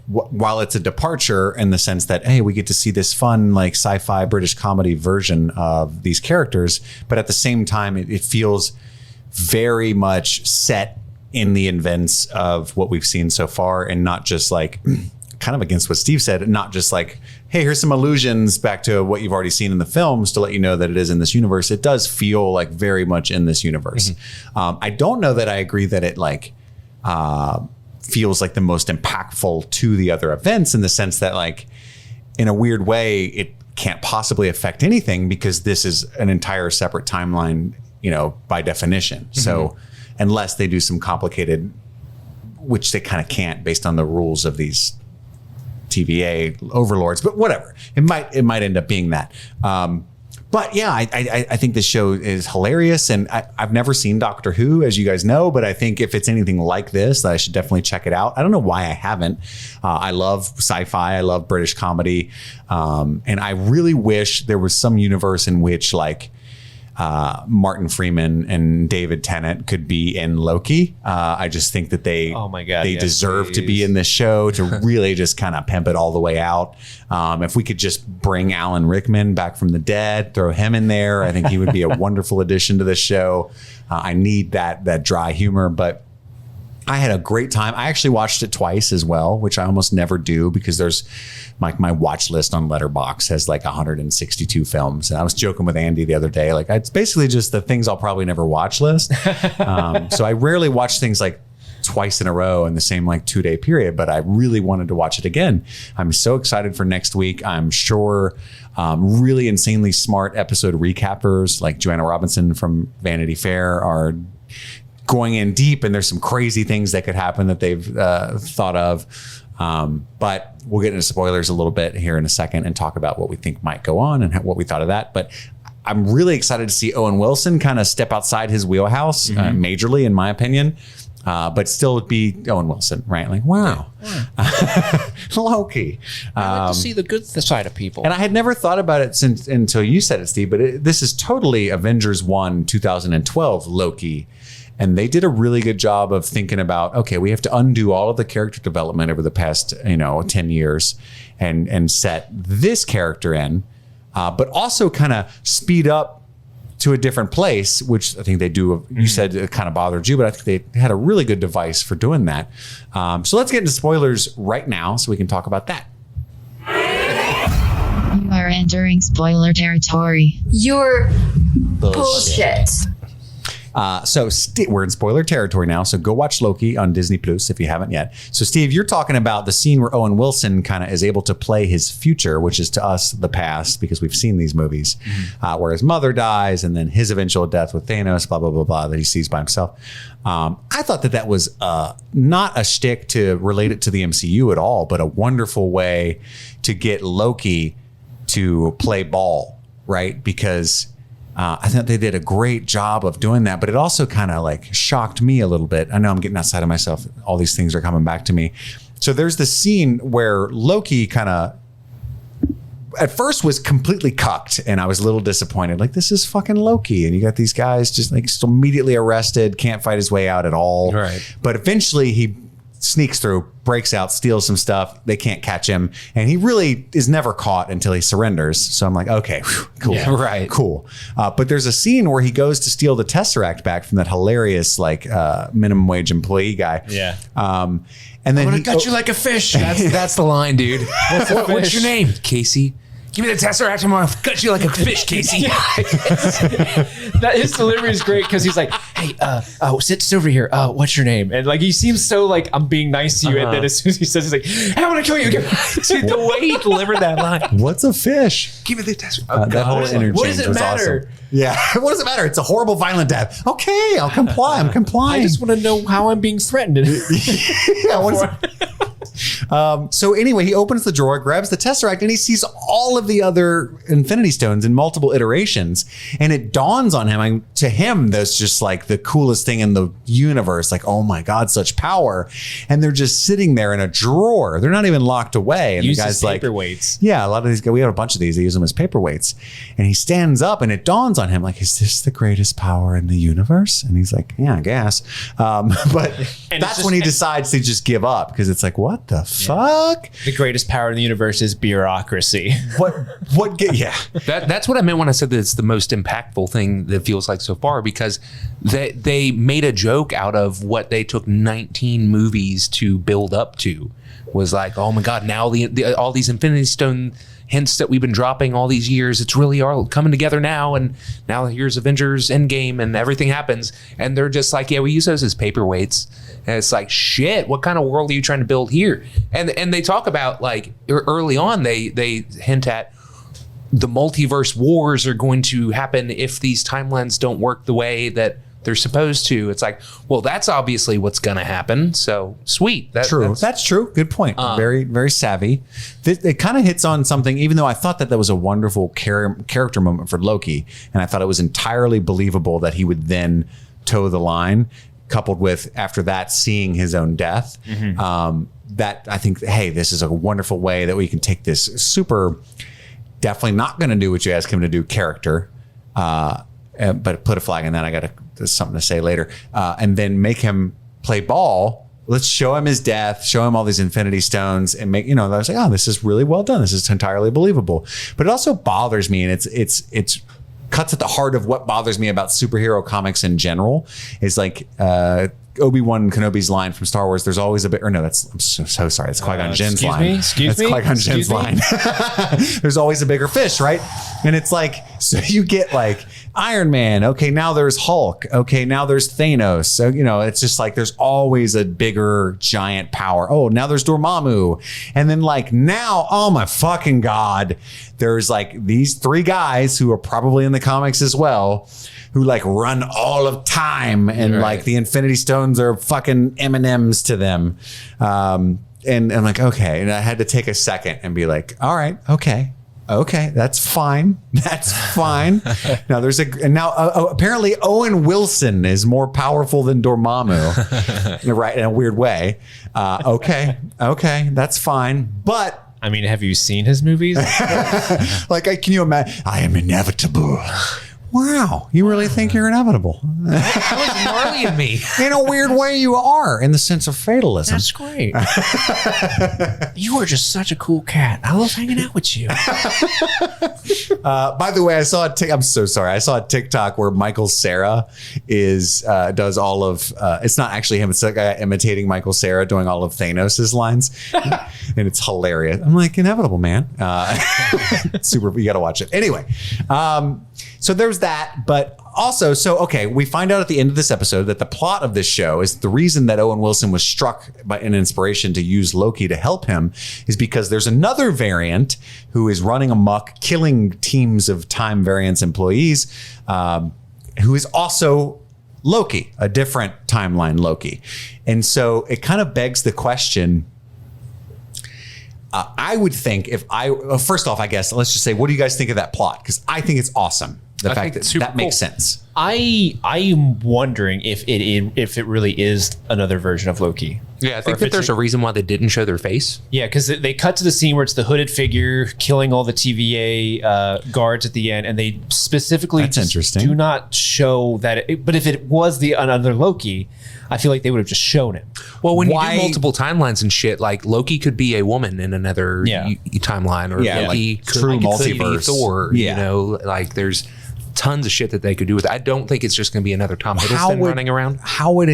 while it's a departure in the sense that, hey, we get to see this fun like sci-fi British comedy version of these characters, but at the same time, it feels very much set in the events of what we've seen so far, and not just like kind of against what Steve said, not just like, hey, here's some allusions back to what you've already seen in the films to let you know that it is in this universe. It does feel like very much in this universe. I don't know that I agree that it like feels like the most impactful to the other events, in the sense that like in a weird way, it can't possibly affect anything because this is an entire separate timeline, by definition. So unless they do some complicated, which they kind of can't based on the rules of these TVA overlords, but whatever, it might end up being that. But yeah, I think this show is hilarious, and I've never seen Doctor Who, as you guys know, but I think if it's anything like this, I should definitely check it out. I don't know why I haven't. I love sci-fi, I love British comedy, and I really wish there was some universe in which like Martin Freeman and David Tennant could be in Loki. I just think that they deserve to be in this show to really just kind of pimp it all the way out. If we could just bring Alan Rickman back from the dead, throw him in there, I think he would be a wonderful addition to this show. I need that dry humor, but I had a great time. I actually watched it twice as well, which I almost never do because there's my watch list on Letterboxd has like 162 films. And I was joking with Andy the other day, like it's basically just the things I'll probably never watch list. So I rarely watch things like twice in a row in the same like 2-day period, but I really wanted to watch it again. I'm so excited for next week. I'm sure really insanely smart episode recappers like Joanna Robinson from Vanity Fair are going in deep, and there's some crazy things that could happen that they've thought of. But we'll get into spoilers a little bit here in a second and talk about what we think might go on and what we thought of that. But I'm really excited to see Owen Wilson kind of step outside his wheelhouse majorly, in my opinion. But still be Owen Wilson, right? Like, wow. Loki. I like to see the good side of people. And I had never thought about it until you said it, Steve, but this is totally Avengers 1 2012 Loki. And they did a really good job of thinking about, okay, we have to undo all of the character development over the past, 10 years and set this character in, but also kind of speed up to a different place, which I think they do. You said it kind of bothered you, but I think they had a really good device for doing that. So let's get into spoilers right now so we can talk about that. You are entering spoiler territory. You're bullshit. So we're in spoiler territory now. So go watch Loki on Disney Plus if you haven't yet. So Steve, you're talking about the scene where Owen Wilson kind of is able to play his future, which is to us the past because we've seen these movies, where his mother dies and then his eventual death with Thanos, blah, blah, blah, blah, that he sees by himself. I thought that was not a shtick to relate it to the MCU at all, but a wonderful way to get Loki to play ball, right? Because I think they did a great job of doing that, but it also kind of like shocked me a little bit. I know I'm getting outside of myself. All these things are coming back to me. So there's this scene where Loki kind of at first was completely cucked, and I was a little disappointed. Like, this is fucking Loki, and you got these guys just like still immediately arrested, can't fight his way out at all. Right. But eventually he sneaks through, breaks out, steals some stuff. They can't catch him. And he really is never caught until he surrenders. So I'm like, okay, whew, cool. Yeah, right. Cool. But there's a scene where he goes to steal the Tesseract back from that hilarious, like minimum wage employee guy. Yeah. And then I'm gonna gut you like a fish. That's the line, dude. What's your name? Casey. Give me the Tesseract. I'm gonna gut you like a fish, Casey. That his delivery is great because he's like, "Hey, sit over here. What's your name?" And like he seems so like I'm being nice to you, and then as soon as he says, he's like, "Hey, I want to kill you." Dude, the way he delivered that line. What's a fish? Give me the Tesseract. That whole interchange what does it was matter? awesome. Yeah. What does it matter? It's a horrible, violent death. Okay, I'll comply. I'm complying. I just want to know how I'm being threatened. Yeah. What is it? So anyway, he opens the drawer, grabs the Tesseract, and he sees all of the other Infinity Stones in multiple iterations. And it dawns on him, to him, that's just like the coolest thing in the universe. Like, oh my God, such power. And they're just sitting there in a drawer. They're not even locked away. And Use the guy's like, paperweights. yeah, a lot of these guys, we have a bunch of these. They use them as paperweights. And he stands up and it dawns on him, like, is this the greatest power in the universe? And he's like, yeah, I guess. But that's when he decides to just give up, because it's like, what the fuck? The greatest power in the universe is bureaucracy. That's what I meant when I said that it's the most impactful thing that feels like so far, because they made a joke out of what they took 19 movies to build up to. Was like, oh my God, now all these Infinity Stone hints that we've been dropping all these years, it's really all coming together now. And now here's Avengers Endgame and everything happens. And they're just like, yeah, we use those as paperweights. And it's like, shit, what kind of world are you trying to build here? And they talk about, like, early on, they hint at the multiverse wars are going to happen if these timelines don't work the way that they're supposed to. It's like, well, that's obviously what's going to happen. So sweet. That's true. Good point. Very, very savvy. It kind of hits on something, even though I thought that was a wonderful character moment for Loki. And I thought it was entirely believable that he would then toe the line, coupled with, after that, seeing his own death. That I think, hey, this is a wonderful way that we can take this super, definitely not going to do what you ask him to do character, but put a flag in that. I got something to say later, and then make him play ball. Let's show him his death, show him all these Infinity Stones, and make, I was like, oh, this is really well done. This is entirely believable. But it also bothers me, and it's cuts at the heart of what bothers me about superhero comics in general. Is like Obi-Wan Kenobi's line from Star Wars. There's always a bit, or no, I'm so sorry. It's Qui-Gon Jinn's line. Excuse me. Qui-Gon Jinn's line. There's always a bigger fish, right? And it's like, So you get like Iron Man. Okay, now there's Hulk. Okay, now there's Thanos. So, it's just like there's always a bigger giant power. Oh, now there's Dormammu. And then like now, oh my fucking God, there's like these 3 guys who are probably in the comics as well, who like run all of time, and like the Infinity Stones are fucking M&Ms to them. And I'm like, okay. And I had to take a second and be like, all right, okay, that's fine. That's fine. Now apparently Owen Wilson is more powerful than Dormammu, right? In a weird way. Okay, that's fine. But I mean, have you seen his movies? like, can you imagine? I am inevitable. Wow, you really think you're inevitable? That was gnarly of me. In a weird way, you are, in the sense of fatalism. That's great. You are just such a cool cat. I love hanging out with you. By the way, I'm so sorry. I saw a TikTok where Michael Cera does all of. It's not actually him. It's a guy imitating Michael Cera doing all of Thanos's lines, and it's hilarious. I'm like, inevitable, man. Super. You got to watch it anyway. So there's that, but also, we find out at the end of this episode that the plot of this show is the reason that Owen Wilson was struck by an inspiration to use Loki to help him is because there's another variant who is running amok, killing teams of Time Variance employees, who is also Loki, a different timeline Loki. And so it kind of begs the question. I would think first off, I guess, let's just say, what do you guys think of that plot? Because I think it's awesome. The fact that makes sense. I am wondering if it really is another version of Loki. Yeah, I think that there's a reason why they didn't show their face. Yeah, because they cut to the scene where it's the hooded figure killing all the TVA guards at the end, and they specifically do not show that. But if it was another Loki, I feel like they would have just shown it. Well, when you do multiple timelines and shit, like Loki could be a woman in another timeline, or Loki could true be multiverse. Thor. Like there's tons of shit that they could do with it. I don't think it's just going to be another Tom Hiddleston running around. How would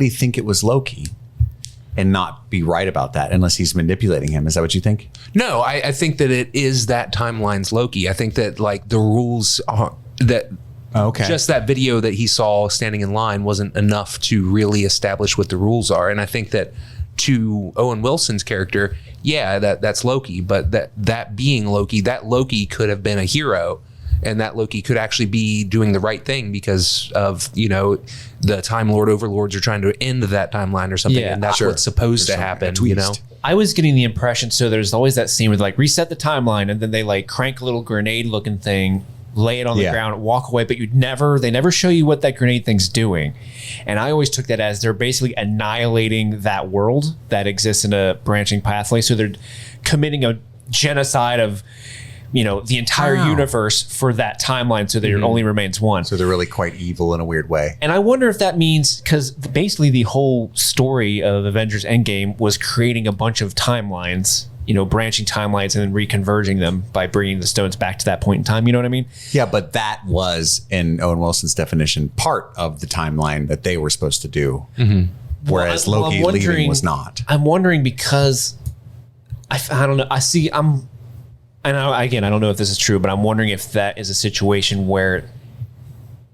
he think it was Loki and not be right about that unless he's manipulating him? Is that what you think? No, I think that it is that timeline's Loki. I think that like the rules are that. Okay. Just that video that he saw standing in line wasn't enough to really establish what the rules are. And I think that to Owen Wilson's character, that's Loki. But that being Loki, that Loki could have been a hero. And that Loki could actually be doing the right thing because of, the Time Lord overlords are trying to end that timeline or something. And that's what's supposed to happen, I was getting the impression, so there's always that scene where they like reset the timeline and then they like crank a little grenade looking thing, lay it on the ground, walk away, but they never show you what that grenade thing's doing. And I always took that as they're basically annihilating that world that exists in a branching pathway. So they're committing a genocide of the entire universe for that timeline, so there only remains one. So they're really quite evil in a weird way. And I wonder if that means, because basically the whole story of Avengers Endgame was creating a bunch of timelines, branching timelines and then reconverging them by bringing the stones back to that point in time. You know what I mean? Yeah, but that was, in Owen Wilson's definition, part of the timeline that they were supposed to do. Mm-hmm. Whereas Loki leaving was not. I'm wondering because I don't know. And I don't know if this is true, but I'm wondering if that is a situation where,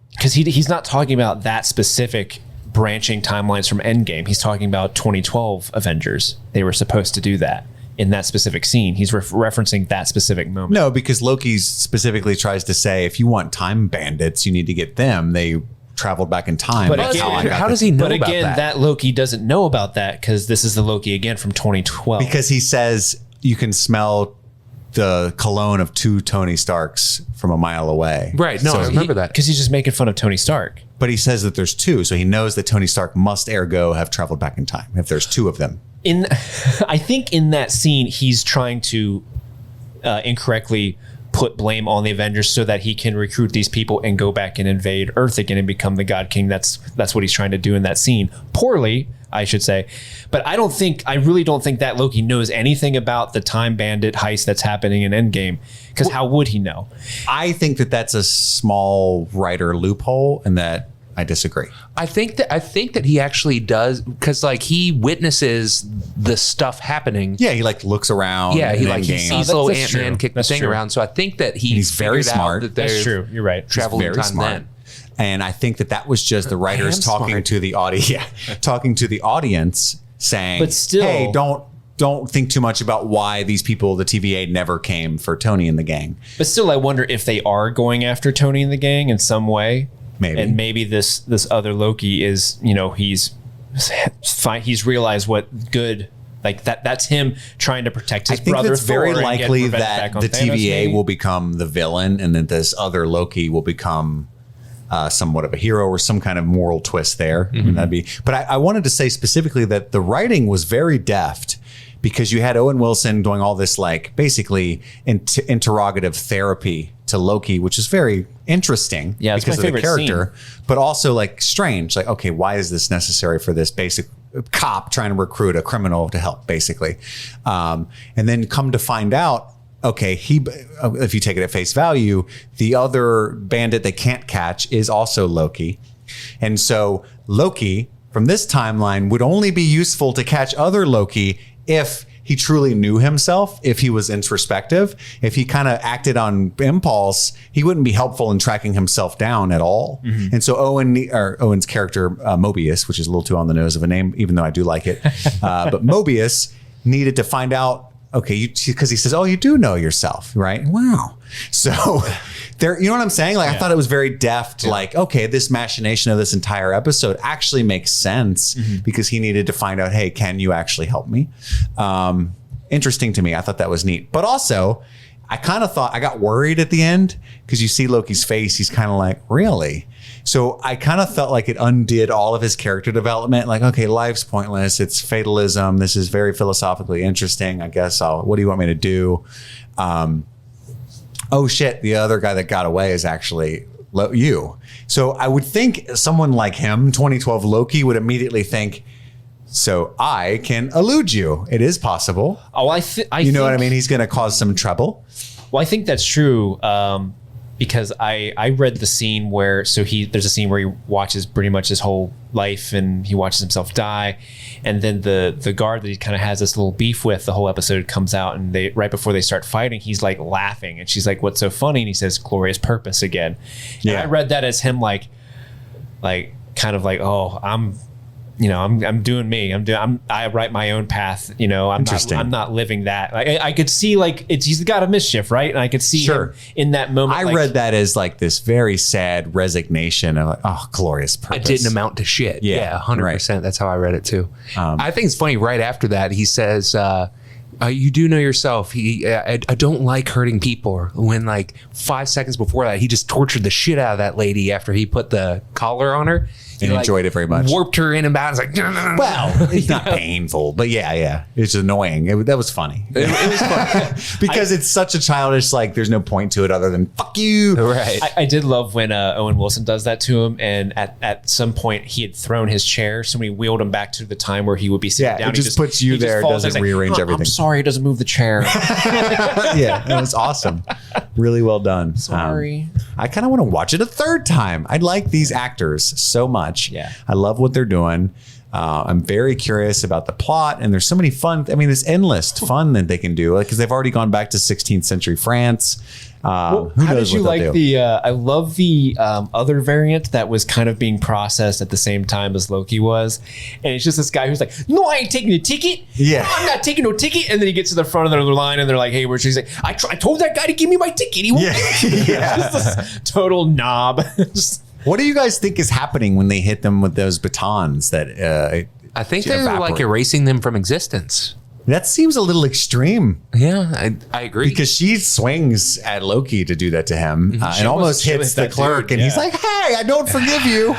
because he's not talking about that specific branching timelines from Endgame. He's talking about 2012 Avengers. They were supposed to do that in that specific scene. He's referencing that specific moment. No, because Loki specifically tries to say, if you want time bandits, you need to get them. They traveled back in time. But again, how does he know about that? But again, that Loki doesn't know about that because this is the Loki again from 2012. Because he says you can smell the cologne of 2 Tony Starks from a mile away. Right. No, I remember that. Because he's just making fun of Tony Stark. But he says that there's 2, so he knows that Tony Stark must ergo have traveled back in time if there's 2 of them. I think in that scene, he's trying to incorrectly put blame on the Avengers so that he can recruit these people and go back and invade Earth again and become the God King. That's what he's trying to do in that scene. Poorly, I should say. But I really don't think that Loki knows anything about the time bandit heist that's happening in Endgame. Because how would he know? I think that that's a small writer loophole, and that I disagree. I think that he actually does, because like he witnesses the stuff happening. Yeah, he like looks around. Yeah, he like he sees little Ant-Man kick the thing true. around. So I think that he's very smart. That That's true. You're right. Traveling very time smart. then. And I think that was just the writers talking smart. to the audience, talking to the audience, saying, But still- hey, don't think too much about why these people, the TVA, never came for Tony and the gang. But still, I wonder if they are going after Tony and the gang in some way. Maybe. And maybe this other Loki is, he's realized what good, like that's him trying to protect his brother. It's very Thor and get likely revenge that back on the Thanos, TVA maybe. will become the villain, and that this other Loki will become somewhat of a hero or some kind of moral twist there. Mm-hmm. That'd be. But I wanted to say specifically that the writing was very deft, because you had Owen Wilson doing all this like basically interrogative therapy to Loki, which is very interesting Yeah, it's because my of the favorite character, but also like strange. Like, okay, why is this necessary for this basic cop trying to recruit a criminal to help, basically? And then come to find out, okay, if you take it at face value, the other bandit they can't catch is also Loki. And so Loki from this timeline would only be useful to catch other Loki if he truly knew himself, if he was introspective. If he kind of acted on impulse, he wouldn't be helpful in tracking himself down at all. Mm-hmm. And so Owen's character, Mobius, which is a little too on the nose of a name, even though I do like it, but Mobius needed to find out, okay, because he says, oh, you do know yourself, right? Wow. So there, you know what I'm saying? Like, I thought it was very deft. Yeah. Like, okay, this machination of this entire episode actually makes sense because he needed to find out, hey, can you actually help me? Interesting to me. I thought that was neat. But also, I kind of thought, I got worried at the end because you see Loki's face. He's kind of like, really? So I kind of felt like it undid all of his character development. Like, okay, life's pointless. It's fatalism. This is very philosophically interesting. I guess what do you want me to do? Oh shit, the other guy that got away is actually you. So I would think someone like him, 2012 Loki, would immediately think, so I can elude you. It is possible. Oh, you know what I mean? He's going to cause some trouble. Well, I think that's true. Because I read the scene where, there's a scene where he watches pretty much his whole life and he watches himself die. And then the guard that he kind of has this little beef with the whole episode comes out, and right before they start fighting, he's like laughing. And she's like, what's so funny? And he says, glorious purpose again. Yeah. And I read that as him like kind of like, oh, I'm doing me. I write my own path. I'm not living that. I could see he's got a mischief, right? And I could see him in that moment. I read that as like this very sad resignation of like, oh, glorious purpose. It didn't amount to shit. Yeah, 100%. Right. That's how I read it too. I think it's funny. Right after that, he says, you do know yourself. I don't like hurting people. When like 5 seconds before that, he just tortured the shit out of that lady after he put the collar on her. And enjoyed it very much. Warped her in and out. It's like, well, it's not painful, but yeah. It's annoying. That was funny. It was funny. Because it's such a childish, like, there's no point to it other than fuck you. Right. I did love when Owen Wilson does that to him. And at some point, he had thrown his chair. So when he wheeled him back to the time where he would be sitting down. It just puts you there. Doesn't rearrange everything. I'm sorry, it doesn't move the chair. Yeah, that was awesome. Really well done. Sorry. I kind of want to watch it a third time. I like these actors so much. Yeah. I love what they're doing. I'm very curious about the plot, and there's so many fun. I mean, there's endless fun that they can do because they've already gone back to 16th century France. Who how knows did you what they'll like do? I love the other variant that was kind of being processed at the same time as Loki was, and it's just this guy who's like, no, I ain't taking a ticket. Yeah. No, I'm not taking no ticket. And then he gets to the front of the line and they're like, hey, where's he's like, I told that guy to give me my ticket. He won't give it to me. Just this total knob. What do you guys think is happening when they hit them with those batons that I think they're like erasing them from existence. That seems a little extreme. Yeah, I agree. Because she swings at Loki to do that to him and almost hits the clerk. And he's like, hey, I don't forgive you.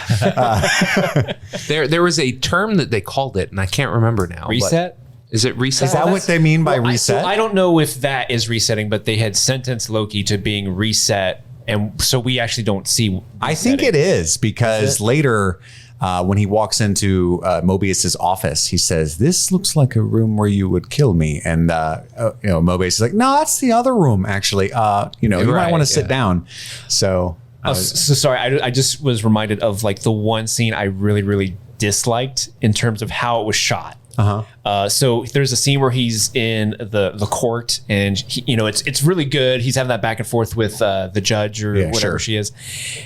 There was a term that they called it, and I can't remember now. Reset? Is it reset? Is that what they mean by reset? I don't know if that is resetting, but they had sentenced Loki to being reset. And so we actually don't see resetting. I think it is because later when he walks into Mobius's office, he says, this looks like a room where you would kill me. And, Mobius is like, no, that's the other room, actually. You might want to sit down. So Sorry. I just was reminded of like the one scene I really, really disliked in terms of how it was shot. So there's a scene where he's in the court, and he, it's really good. He's having that back and forth with the judge or whatever she is.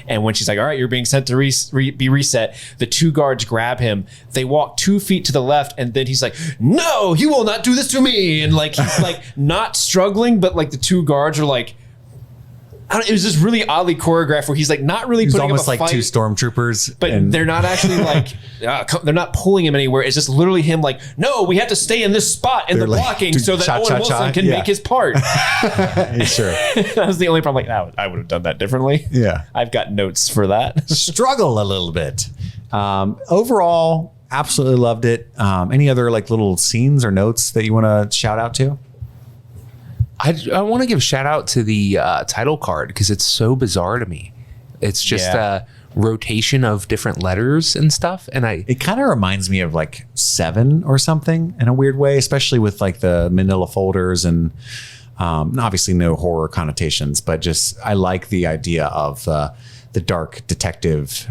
And when she's like, all right, you're being sent to be reset, the two guards grab him. They walk 2 feet to the left, and then he's like, no, you will not do this to me. And like, he's like not struggling, but like the two guards are like, it was just really oddly choreographed where he's like not really putting almost up a like fight, two stormtroopers, but they're not actually like they're not pulling him anywhere. It's just literally him like, no, we have to stay in this spot in the blocking so that Owen Wilson can make his part. Sure. That was the only problem. Like, I would have done that differently. Yeah, I've got notes for that. Struggle a little bit. Overall, absolutely loved it. Any other like little scenes or notes that you want to shout out to? I want to give a shout out to the title card because it's so bizarre to me. It's just a rotation of different letters and stuff. And it kind of reminds me of like Seven or something in a weird way, especially with like the manila folders and obviously no horror connotations, but just I like the idea of the dark detective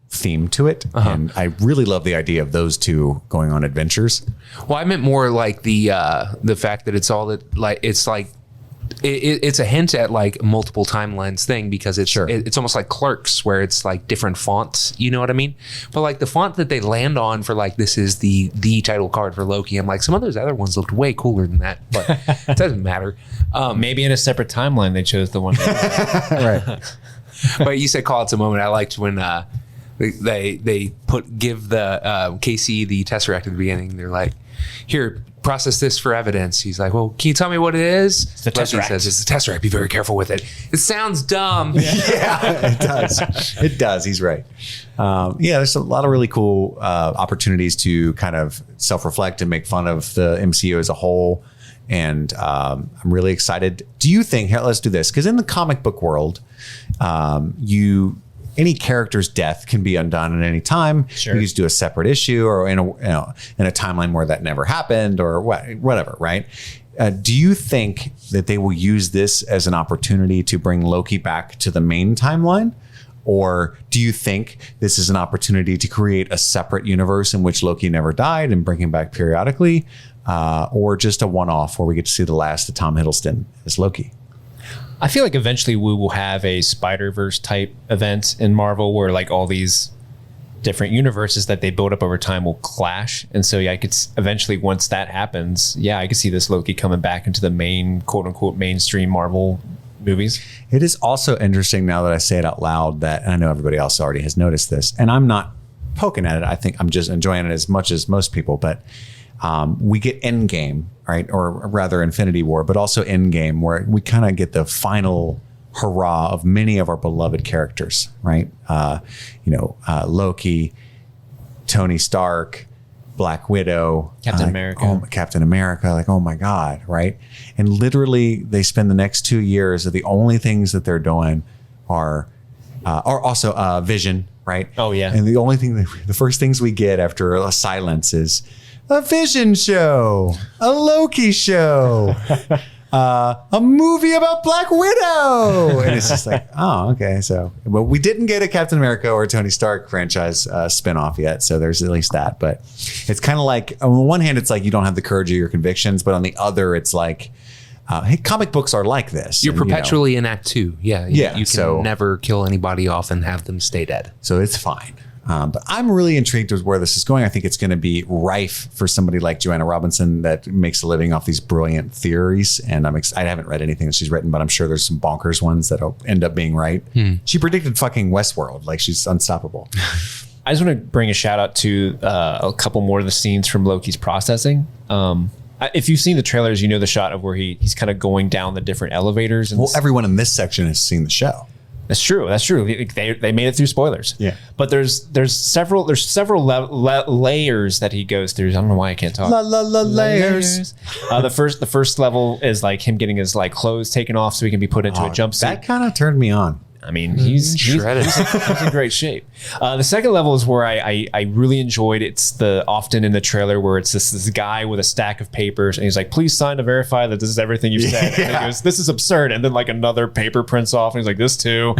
theme to it. And I really love the idea of those two going on adventures. Well, I meant more like the fact that it's all that like it's like it's a hint at like multiple timelines thing because it's almost like Clerks where it's like different fonts, you know what I mean? But like the font that they land on for like this is the title card for Loki. I'm like some of those other ones looked way cooler than that, but it doesn't matter. Maybe in a separate timeline they chose the one. Right. But you said call it a moment. I liked when they give the Casey the Tesseract at the beginning. They're like, here, process this for evidence. He's like, well, can you tell me what it is? It's the Tesseract. Loki says, it's the Tesseract. Be very careful with it. It sounds dumb. Yeah, it does. It does. He's right. There's a lot of really cool opportunities to kind of self-reflect and make fun of the MCU as a whole. And I'm really excited. Do you think, here, let's do this, because in the comic book world, any character's death can be undone at any time. Sure. You just do a separate issue or in a timeline where that never happened or whatever, right? Do you think that they will use this as an opportunity to bring Loki back to the main timeline? Or do you think this is an opportunity to create a separate universe in which Loki never died and bring him back periodically? Or just a one-off where we get to see the last of Tom Hiddleston as Loki? I feel like eventually we will have a Spider-Verse type event in Marvel where like all these different universes that they build up over time will clash. And so I could eventually, once that happens, I could see this Loki coming back into the main quote unquote mainstream Marvel movies. It is also interesting now that I say it out loud that, and I know everybody else already has noticed this, and I'm not poking at it. I think I'm just enjoying it as much as most people, but we get Endgame, right? Or rather Infinity War, but also Endgame, where we kind of get the final hurrah of many of our beloved characters, right? Loki, Tony Stark, Black Widow, Captain America. Captain America, like, oh my God, right? And literally they spend the next 2 years that the only things that they're doing are also Vision, right? Oh yeah. And the only thing, the first things we get after a silence is a Vision show, a Loki show, a movie about Black Widow. And it's just like, oh, okay. So, but we didn't get a Captain America or Tony Stark franchise spinoff yet. So there's at least that. But it's kind of like, on the one hand, it's like you don't have the courage of your convictions. But on the other, it's like, hey, comic books are like this. You're perpetually in Act 2. Yeah. You can never kill anybody off and have them stay dead. So it's fine. But I'm really intrigued with where this is going. I think it's going to be rife for somebody like Joanna Robinson that makes a living off these brilliant theories. And I haven't read anything that she's written, but I'm sure there's some bonkers ones that'll end up being right. She predicted fucking Westworld. Like, she's unstoppable. I just want to bring a shout out to a couple more of the scenes from Loki's processing. If you've seen the trailers, you know the shot of where he's kind of going down the different elevators. And everyone in this section has seen the show. That's true. They made it through spoilers. Yeah. But there's several layers that he goes through. I don't know why I can't talk. Layers. The first level is like him getting his like clothes taken off so he can be put into a jumpsuit. That kind of turned me on. I mean, he's shredded. He's in great shape. The second level is where I really enjoyed. It's often in the trailer where it's this guy with a stack of papers, and he's like, "Please sign to verify that this is everything you've said." And he goes, "This is absurd." And then like another paper prints off, and he's like, "This too."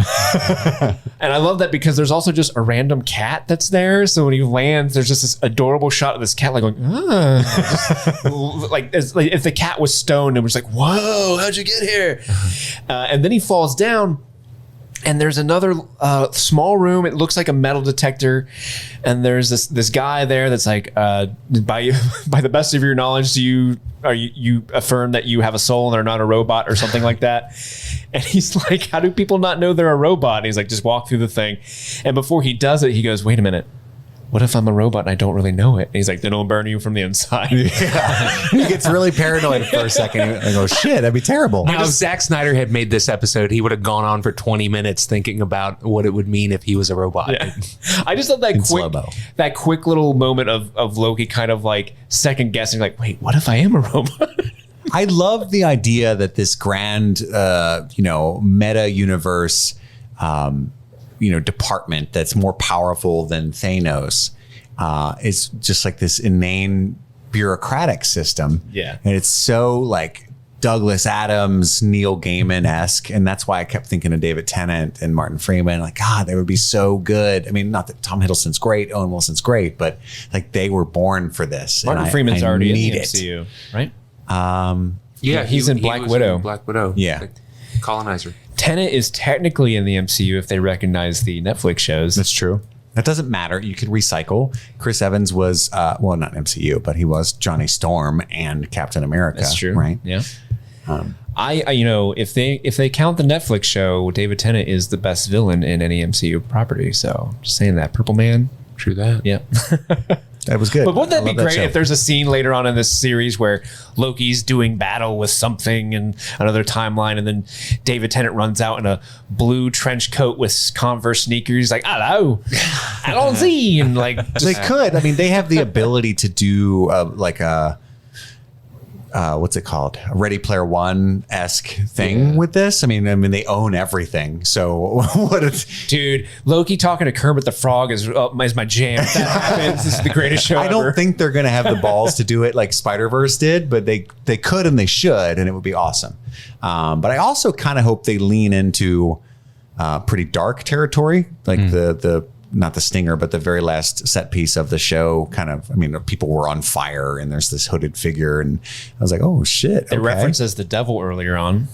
And I love that because there's also just a random cat that's there. So when he lands, there's just this adorable shot of this cat like going, like if the cat was stoned and was like, "Whoa, how'd you get here?" And then he falls down. And there's another small room. It looks like a metal detector. And there's this guy there that's like, by the best of your knowledge, do you affirm that you have a soul and they're not a robot or something like that? And he's like, how do people not know they're a robot? And he's like, just walk through the thing. And before he does it, he goes, wait a minute. What if I'm a robot and I don't really know it? And he's like, then it'll burn you from the inside. Yeah. He gets really paranoid for a second. I go, shit, that'd be terrible. Now, if Zack Snyder had made this episode, he would have gone on for 20 minutes thinking about what it would mean if he was a robot. Yeah. I just love that quick little moment of Loki kind of like second guessing, like, wait, what if I am a robot? I love the idea that this grand, meta universe, department that's more powerful than Thanos is just like this inane bureaucratic system. Yeah. And it's so like Douglas Adams, Neil Gaiman-esque. And that's why I kept thinking of David Tennant and Martin Freeman. Like, God, they would be so good. I mean, not that Tom Hiddleston's great, Owen Wilson's great, but like they were born for this. Martin Freeman's already in the MCU, right? Yeah, he's in Black Widow. Black Widow. Yeah. Like, colonizer. Tenet is technically in the MCU if they recognize the Netflix shows. That's true. That doesn't matter. You could recycle. Chris Evans was, not MCU, but he was Johnny Storm and Captain America. That's true. Right? Yeah. If they count the Netflix show, David Tennant is the best villain in any MCU property. So just saying that. Purple Man. True that. Yeah. That was good. But wouldn't that be great if there's a scene later on in this series where Loki's doing battle with something in another timeline, and then David Tennant runs out in a blue trench coat with Converse sneakers. He's like, hello, I don't see. And like, they could. I mean, they have the ability to do what's it called? A Ready Player One-esque thing with this. I mean, they own everything. So what if... Dude, Loki talking to Kermit the Frog is my jam. If that happens, this is the greatest show I ever. don't think they're going to have the balls to do it like Spider-Verse did, but they could and they should, and it would be awesome. But I also kind of hope they lean into pretty dark territory, like the not the stinger, but the very last set piece of the show people were on fire and there's this hooded figure. And I was like, oh shit. It references the devil earlier on.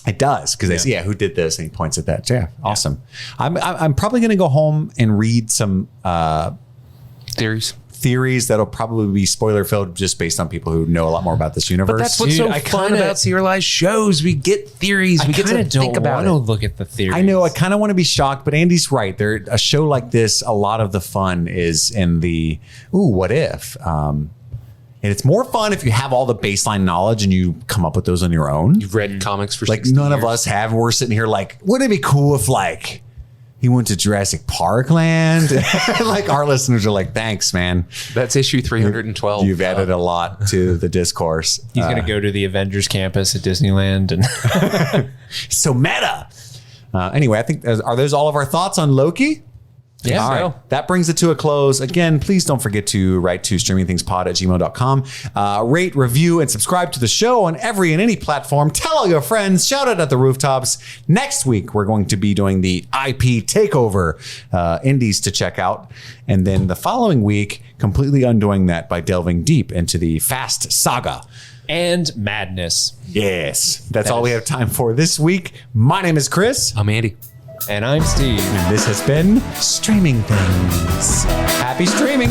It does. Cause they say, who did this? And he points at that. Yeah. Awesome. I'm probably going to go home and read some, theories that'll probably be spoiler filled just based on people who know a lot more about this universe. But that's what's so fun about serialized shows. We get theories. We get to think about it. I don't look at the theories. I know. I kind of want to be shocked, but Andy's right. A show like this, a lot of the fun is in the, what if? And it's more fun if you have all the baseline knowledge and you come up with those on your own. You've read comics for like 60 none years. of us have. We're sitting here like, wouldn't it be cool if like he went to Jurassic Park land? Like our listeners are like, thanks, man. That's issue 312. You've added a lot to the discourse. He's going to go to the Avengers campus at Disneyland. And so meta. Anyway, I think, are those all of our thoughts on Loki? Yeah. All right. That brings it to a close. Again, please don't forget to write to streamingthingspod@gmail.com. Rate, review, and subscribe to the show on every and any platform. Tell all your friends. Shout it at the rooftops. Next week, we're going to be doing the IP takeover indies to check out. And then the following week, completely undoing that by delving deep into the Fast Saga. And madness. Yes. That's all we have time for this week. My name is Chris. I'm Andy. And I'm Steve. And this has been Streaming Things. Happy streaming.